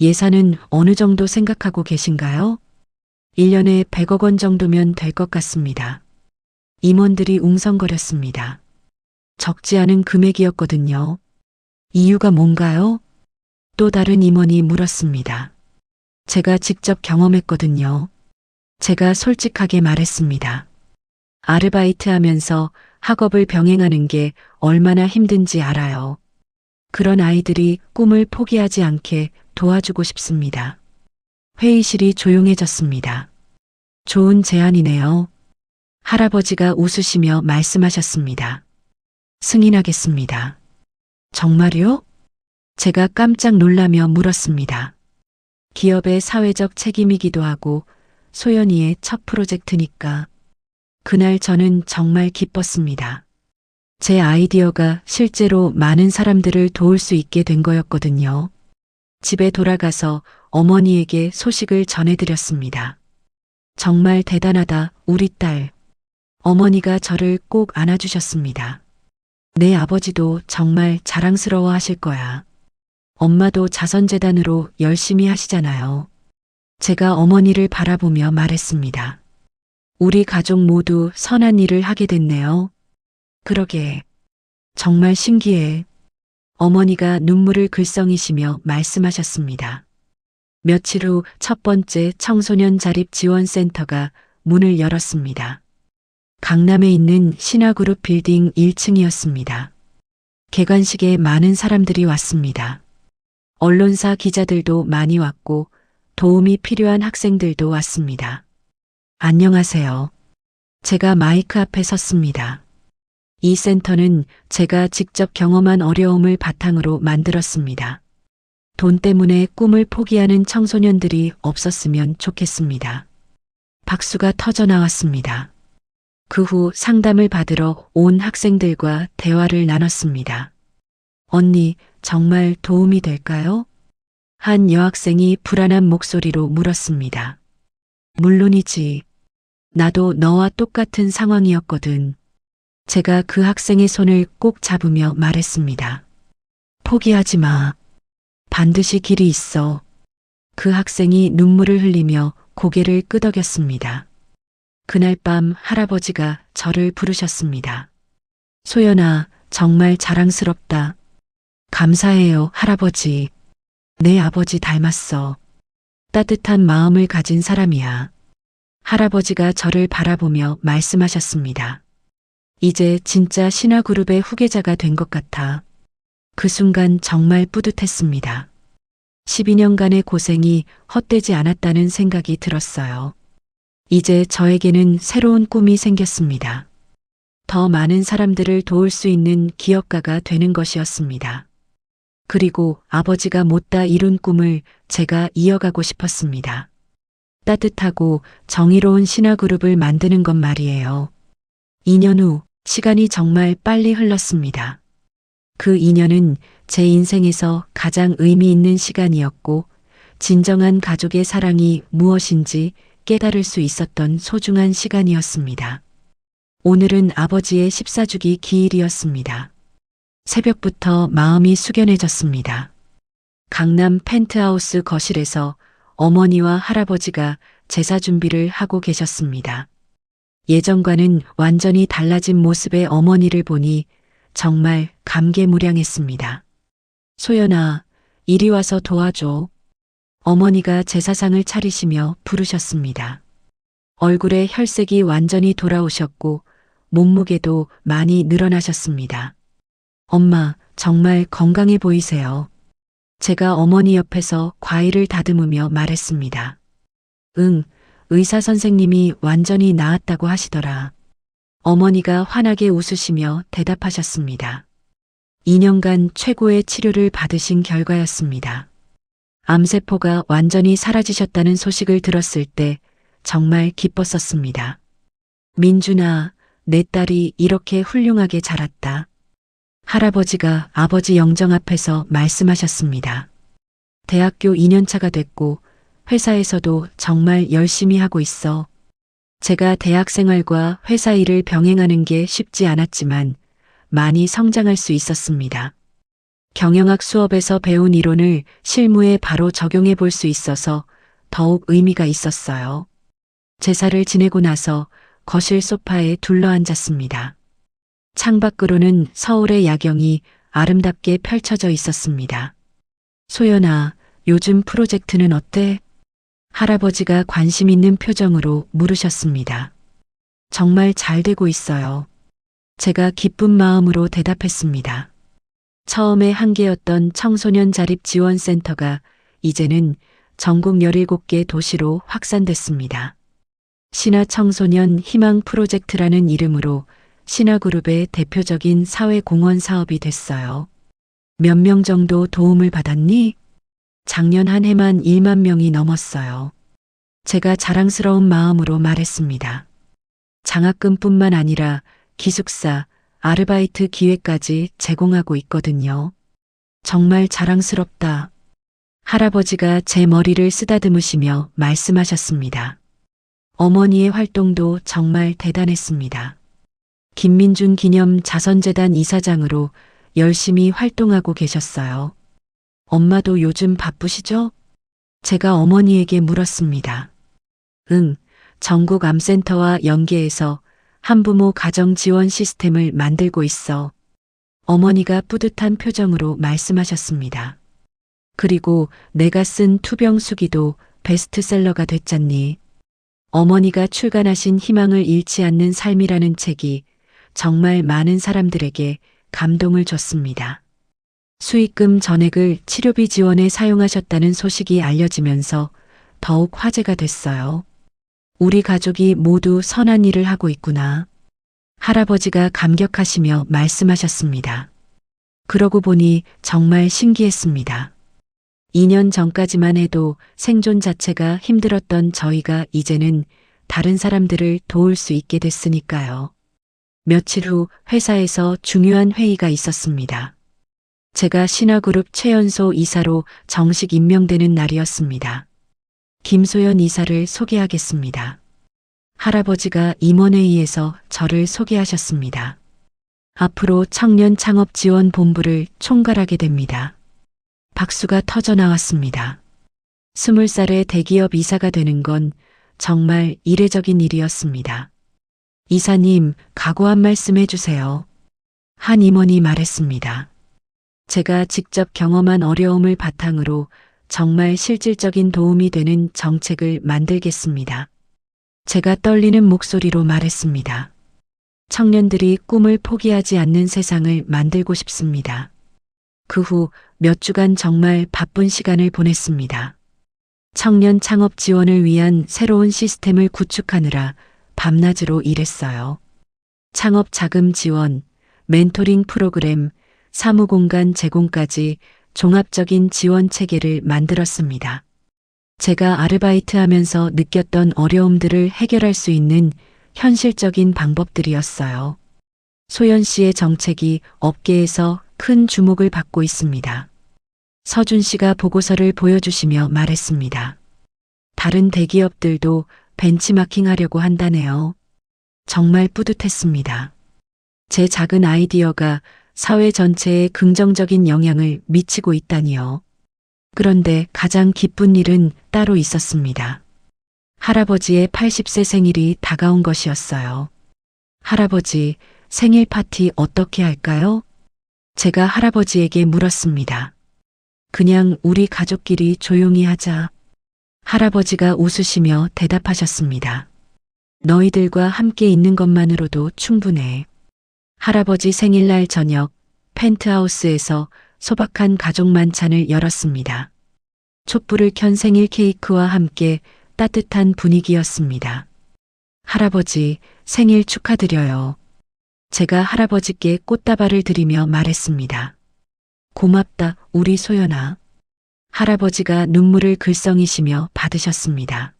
S1: 예산은 어느 정도 생각하고 계신가요? 1년에 100억 원 정도면 될 것 같습니다. 임원들이 웅성거렸습니다. 적지 않은 금액이었거든요. 이유가 뭔가요? 또 다른 임원이 물었습니다. 제가 직접 경험했거든요. 제가 솔직하게 말했습니다. 아르바이트 하면서 학업을 병행하는 게 얼마나 힘든지 알아요. 그런 아이들이 꿈을 포기하지 않게 도와주고 싶습니다. 회의실이 조용해졌습니다. 좋은 제안이네요. 할아버지가 웃으시며 말씀하셨습니다. 승인하겠습니다. 정말요? 제가 깜짝 놀라며 물었습니다. 기업의 사회적 책임이기도 하고 소연이의 첫 프로젝트니까. 그날 저는 정말 기뻤습니다. 제 아이디어가 실제로 많은 사람들을 도울 수 있게 된 거였거든요. 집에 돌아가서 어머니에게 소식을 전해드렸습니다. 정말 대단하다, 우리 딸. 어머니가 저를 꼭 안아주셨습니다. 내 아버지도 정말 자랑스러워 하실 거야. 엄마도 자선재단으로 열심히 하시잖아요. 제가 어머니를 바라보며 말했습니다. 우리 가족 모두 선한 일을 하게 됐네요. 그러게. 정말 신기해. 어머니가 눈물을 글썽이시며 말씀하셨습니다. 며칠 후 첫 번째 청소년 자립 지원센터가 문을 열었습니다. 강남에 있는 신화그룹 빌딩 1층이었습니다. 개관식에 많은 사람들이 왔습니다. 언론사 기자들도 많이 왔고 도움이 필요한 학생들도 왔습니다. 안녕하세요. 제가 마이크 앞에 섰습니다. 이 센터는 제가 직접 경험한 어려움을 바탕으로 만들었습니다. 돈 때문에 꿈을 포기하는 청소년들이 없었으면 좋겠습니다. 박수가 터져 나왔습니다. 그 후 상담을 받으러 온 학생들과 대화를 나눴습니다. 언니, 정말 도움이 될까요? 한 여학생이 불안한 목소리로 물었습니다. 물론이지. 나도 너와 똑같은 상황이었거든. 제가 그 학생의 손을 꼭 잡으며 말했습니다. 포기하지 마. 반드시 길이 있어. 그 학생이 눈물을 흘리며 고개를 끄덕였습니다. 그날 밤 할아버지가 저를 부르셨습니다. 소연아, 정말 자랑스럽다. 감사해요, 할아버지. 내 아버지 닮았어. 따뜻한 마음을 가진 사람이야. 할아버지가 저를 바라보며 말씀하셨습니다. 이제 진짜 신화그룹의 후계자가 된 것 같아. 그 순간 정말 뿌듯했습니다. 12년간의 고생이 헛되지 않았다는 생각이 들었어요. 이제 저에게는 새로운 꿈이 생겼습니다. 더 많은 사람들을 도울 수 있는 기업가가 되는 것이었습니다. 그리고 아버지가 못다 이룬 꿈을 제가 이어가고 싶었습니다. 따뜻하고 정의로운 신화그룹을 만드는 것 말이에요. 2년 후 시간이 정말 빨리 흘렀습니다. 그 2년은 제 인생에서 가장 의미 있는 시간이었고 진정한 가족의 사랑이 무엇인지 깨달을 수 있었던 소중한 시간이었습니다. 오늘은 아버지의 14주기 기일이었습니다. 새벽부터 마음이 숙연해졌습니다. 강남 펜트하우스 거실에서 어머니와 할아버지가 제사 준비를 하고 계셨습니다. 예전과는 완전히 달라진 모습의 어머니를 보니 정말 감개무량했습니다. 소연아, 이리 와서 도와줘. 어머니가 제사상을 차리시며 부르셨습니다. 얼굴에 혈색이 완전히 돌아오셨고 몸무게도 많이 늘어나셨습니다. 엄마, 정말 건강해 보이세요. 제가 어머니 옆에서 과일을 다듬으며 말했습니다. 응, 의사 선생님이 완전히 나았다고 하시더라. 어머니가 환하게 웃으시며 대답하셨습니다. 2년간 최고의 치료를 받으신 결과였습니다. 암세포가 완전히 사라지셨다는 소식을 들었을 때 정말 기뻤었습니다. 민준아, 내 딸이 이렇게 훌륭하게 자랐다. 할아버지가 아버지 영정 앞에서 말씀하셨습니다. 대학교 2년차가 됐고 회사에서도 정말 열심히 하고 있어. 제가 대학 생활과 회사 일을 병행하는 게 쉽지 않았지만 많이 성장할 수 있었습니다. 경영학 수업에서 배운 이론을 실무에 바로 적용해 볼 수 있어서 더욱 의미가 있었어요. 제사를 지내고 나서 거실 소파에 둘러앉았습니다. 창밖으로는 서울의 야경이 아름답게 펼쳐져 있었습니다. 소연아, 요즘 프로젝트는 어때? 할아버지가 관심 있는 표정으로 물으셨습니다. 정말 잘 되고 있어요. 제가 기쁜 마음으로 대답했습니다. 처음에 한 개였던 청소년 자립지원센터가 이제는 전국 17개 도시로 확산됐습니다. 신화청소년 희망 프로젝트라는 이름으로 신화그룹의 대표적인 사회공헌 사업이 됐어요. 몇 명 정도 도움을 받았니? 작년 한 해만 1만 명이 넘었어요. 제가 자랑스러운 마음으로 말했습니다. 장학금뿐만 아니라 기숙사, 아르바이트 기회까지 제공하고 있거든요. 정말 자랑스럽다. 할아버지가 제 머리를 쓰다듬으시며 말씀하셨습니다. 어머니의 활동도 정말 대단했습니다. 김민준 기념 자선재단 이사장으로 열심히 활동하고 계셨어요. 엄마도 요즘 바쁘시죠? 제가 어머니에게 물었습니다. 응, 전국 암센터와 연계해서 한부모 가정 지원 시스템을 만들고 있어. 어머니가 뿌듯한 표정으로 말씀하셨습니다. 그리고 내가 쓴 투병수기도 베스트셀러가 됐잖니. 어머니가 출간하신 희망을 잃지 않는 삶이라는 책이 정말 많은 사람들에게 감동을 줬습니다. 수익금 전액을 치료비 지원에 사용하셨다는 소식이 알려지면서 더욱 화제가 됐어요. 우리 가족이 모두 선한 일을 하고 있구나. 할아버지가 감격하시며 말씀하셨습니다. 그러고 보니 정말 신기했습니다. 2년 전까지만 해도 생존 자체가 힘들었던 저희가 이제는 다른 사람들을 도울 수 있게 됐으니까요. 며칠 후 회사에서 중요한 회의가 있었습니다. 제가 신화그룹 최연소 이사로 정식 임명되는 날이었습니다. 김소연 이사를 소개하겠습니다. 할아버지가 임원회의에서 저를 소개하셨습니다. 앞으로 청년 창업 지원 본부를 총괄하게 됩니다. 박수가 터져 나왔습니다. 20살의 대기업 이사가 되는 건 정말 이례적인 일이었습니다. 이사님, 각오 한 말씀 해주세요. 한 임원이 말했습니다. 제가 직접 경험한 어려움을 바탕으로 정말 실질적인 도움이 되는 정책을 만들겠습니다. 제가 떨리는 목소리로 말했습니다. 청년들이 꿈을 포기하지 않는 세상을 만들고 싶습니다. 그 후 몇 주간 정말 바쁜 시간을 보냈습니다. 청년 창업 지원을 위한 새로운 시스템을 구축하느라 밤낮으로 일했어요. 창업 자금 지원, 멘토링 프로그램, 사무공간 제공까지 종합적인 지원 체계를 만들었습니다. 제가 아르바이트 하면서 느꼈던 어려움들을 해결할 수 있는 현실적인 방법들이었어요. 소연 씨의 정책이 업계에서 큰 주목을 받고 있습니다. 서준 씨가 보고서를 보여주시며 말했습니다. 다른 대기업들도 벤치마킹 하려고 한다네요. 정말 뿌듯했습니다. 제 작은 아이디어가 사회 전체에 긍정적인 영향을 미치고 있다니요. 그런데 가장 기쁜 일은 따로 있었습니다. 할아버지의 80세 생일이 다가온 것이었어요. 할아버지, 생일 파티 어떻게 할까요? 제가 할아버지에게 물었습니다. 그냥 우리 가족끼리 조용히 하자. 할아버지가 웃으시며 대답하셨습니다. 너희들과 함께 있는 것만으로도 충분해. 할아버지 생일날 저녁 펜트하우스에서 소박한 가족 만찬을 열었습니다. 촛불을 켠 생일 케이크와 함께 따뜻한 분위기였습니다. 할아버지, 생일 축하드려요. 제가 할아버지께 꽃다발을 드리며 말했습니다. 고맙다, 우리 소연아. 할아버지가 눈물을 글썽이시며 받으셨습니다.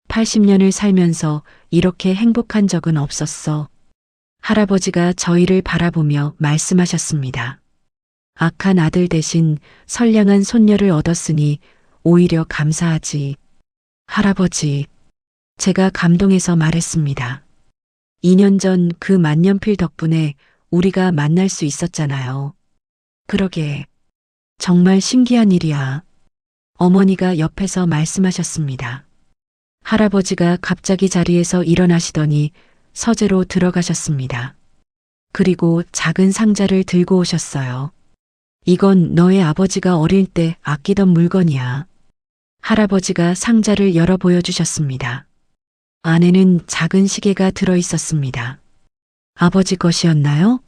S1: 80년을 살면서 이렇게 행복한 적은 없었어. 할아버지가 저희를 바라보며 말씀하셨습니다. 악한 아들 대신 선량한 손녀를 얻었으니 오히려 감사하지. 할아버지, 제가 감동해서 말했습니다. 2년 전 그 만년필 덕분에 우리가 만날 수 있었잖아요. 그러게, 정말 신기한 일이야. 어머니가 옆에서 말씀하셨습니다. 할아버지가 갑자기 자리에서 일어나시더니 서재로 들어가셨습니다. 그리고 작은 상자를 들고 오셨어요. 이건 너의 아버지가 어릴 때 아끼던 물건이야. 할아버지가 상자를 열어 보여주셨습니다. 안에는 작은 시계가 들어 있었습니다. 아버지 것이었나요?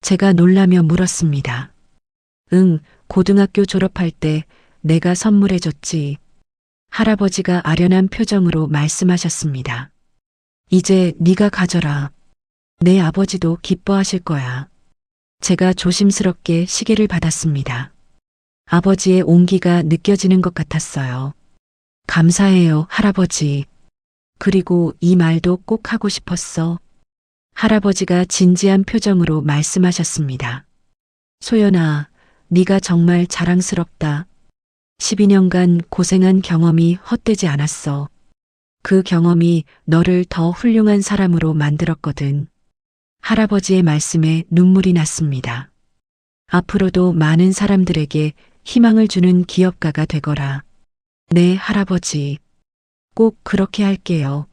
S1: 제가 놀라며 물었습니다. 응, 고등학교 졸업할 때 내가 선물해줬지. 할아버지가 아련한 표정으로 말씀하셨습니다. 이제 네가 가져라. 내 아버지도 기뻐하실 거야. 제가 조심스럽게 시계를 받았습니다. 아버지의 온기가 느껴지는 것 같았어요. 감사해요, 할아버지. 그리고 이 말도 꼭 하고 싶었어. 할아버지가 진지한 표정으로 말씀하셨습니다. 소연아, 네가 정말 자랑스럽다. 12년간 고생한 경험이 헛되지 않았어. 그 경험이 너를 더 훌륭한 사람으로 만들었거든. 할아버지의 말씀에 눈물이 났습니다. 앞으로도 많은 사람들에게 희망을 주는 기업가가 되거라. 네, 할아버지. 꼭 그렇게 할게요.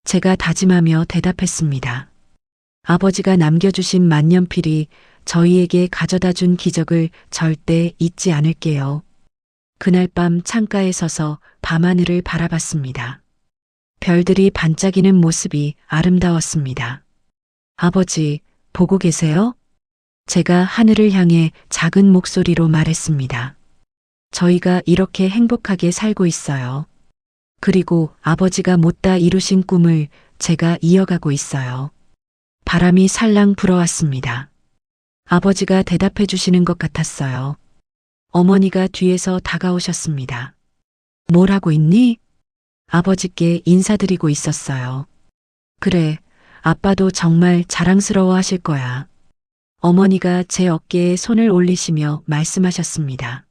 S1: 제가 다짐하며 대답했습니다. 아버지가 남겨주신 만년필이 저희에게 가져다 준 기적을 절대 잊지 않을게요. 그날 밤 창가에 서서 밤하늘을 바라봤습니다. 별들이 반짝이는 모습이 아름다웠습니다. 아버지, 보고 계세요? 제가 하늘을 향해 작은 목소리로 말했습니다. 저희가 이렇게 행복하게 살고 있어요. 그리고 아버지가 못다 이루신 꿈을 제가 이어가고 있어요. 바람이 살랑 불어왔습니다. 아버지가 대답해 주시는 것 같았어요. 어머니가 뒤에서 다가오셨습니다. 뭘 하고 있니? 아버지께 인사드리고 있었어요. 그래, 아빠도 정말 자랑스러워 하실 거야. 어머니가 제 어깨에 손을 올리시며 말씀하셨습니다.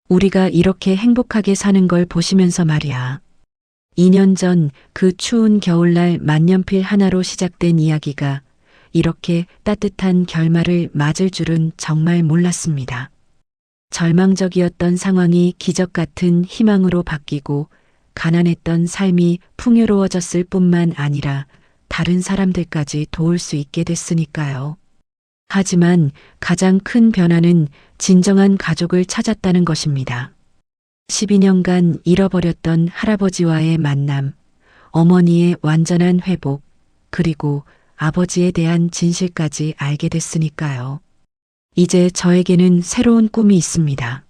S1: 우리가 이렇게 행복하게 사는 걸 보시면서 말이야. 2년 전 그 추운 겨울날 만년필 하나로 시작된 이야기가 이렇게 따뜻한 결말을 맞을 줄은 정말 몰랐습니다. 절망적이었던 상황이 기적 같은 희망으로 바뀌고 가난했던 삶이 풍요로워졌을 뿐만 아니라 다른 사람들까지 도울 수 있게 됐으니까요. 하지만 가장 큰 변화는 진정한 가족을 찾았다는 것입니다. 12년간 잃어버렸던 할아버지와의 만남, 어머니의 완전한 회복, 그리고 아버지에 대한 진실까지 알게 됐으니까요. 이제 저에게는 새로운 꿈이 있습니다.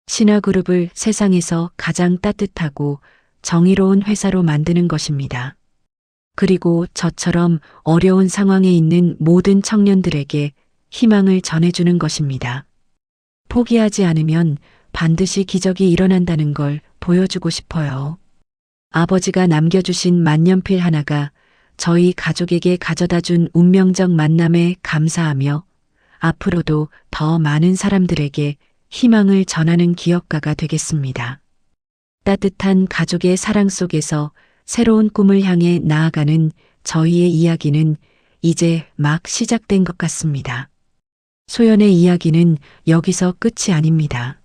S1: 신화그룹을 세상에서 가장 따뜻하고 정의로운 회사로 만드는 것입니다. 그리고 저처럼 어려운 상황에 있는 모든 청년들에게 희망을 전해주는 것입니다. 포기하지 않으면 반드시 기적이 일어난다는 걸 보여주고 싶어요. 아버지가 남겨주신 만년필 하나가 저희 가족에게 가져다 준 운명적 만남에 감사하며 앞으로도 더 많은 사람들에게 희망을 전하는 기업가가 되겠습니다. 따뜻한 가족의 사랑 속에서 새로운 꿈을 향해 나아가는 저희의 이야기는 이제 막 시작된 것 같습니다. 소연의 이야기는 여기서 끝이 아닙니다.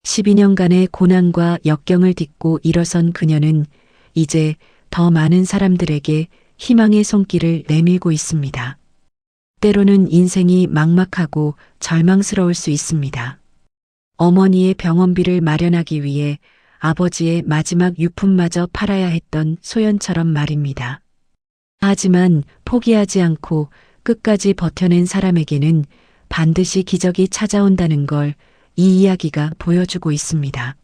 S1: 12년간의 고난과 역경을 딛고 일어선 그녀는 이제 더 많은 사람들에게 희망의 손길을 내밀고 있습니다. 때로는 인생이 막막하고 절망스러울 수 있습니다. 어머니의 병원비를 마련하기 위해 아버지의 마지막 유품마저 팔아야 했던 소연처럼 말입니다. 하지만 포기하지 않고 끝까지 버텨낸 사람에게는 반드시 기적이 찾아온다는 걸 이 이야기가 보여주고 있습니다.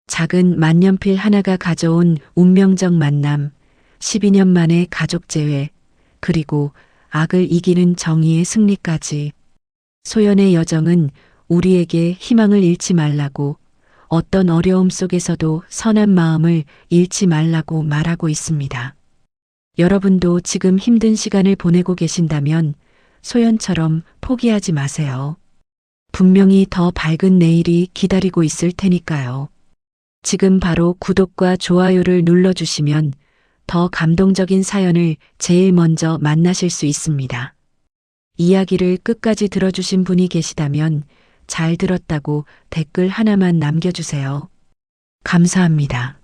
S1: 작은 만년필 하나가 가져온 운명적 만남, 12년 만의 가족 재회, 그리고 악을 이기는 정의의 승리까지. 소연의 여정은 우리에게 희망을 잃지 말라고, 어떤 어려움 속에서도 선한 마음을 잃지 말라고 말하고 있습니다. 여러분도 지금 힘든 시간을 보내고 계신다면 소연처럼 포기하지 마세요. 분명히 더 밝은 내일이 기다리고 있을 테니까요. 지금 바로 구독과 좋아요를 눌러주시면 더 감동적인 사연을 제일 먼저 만나실 수 있습니다. 이야기를 끝까지 들어주신 분이 계시다면 잘 들었다고 댓글 하나만 남겨주세요. 감사합니다.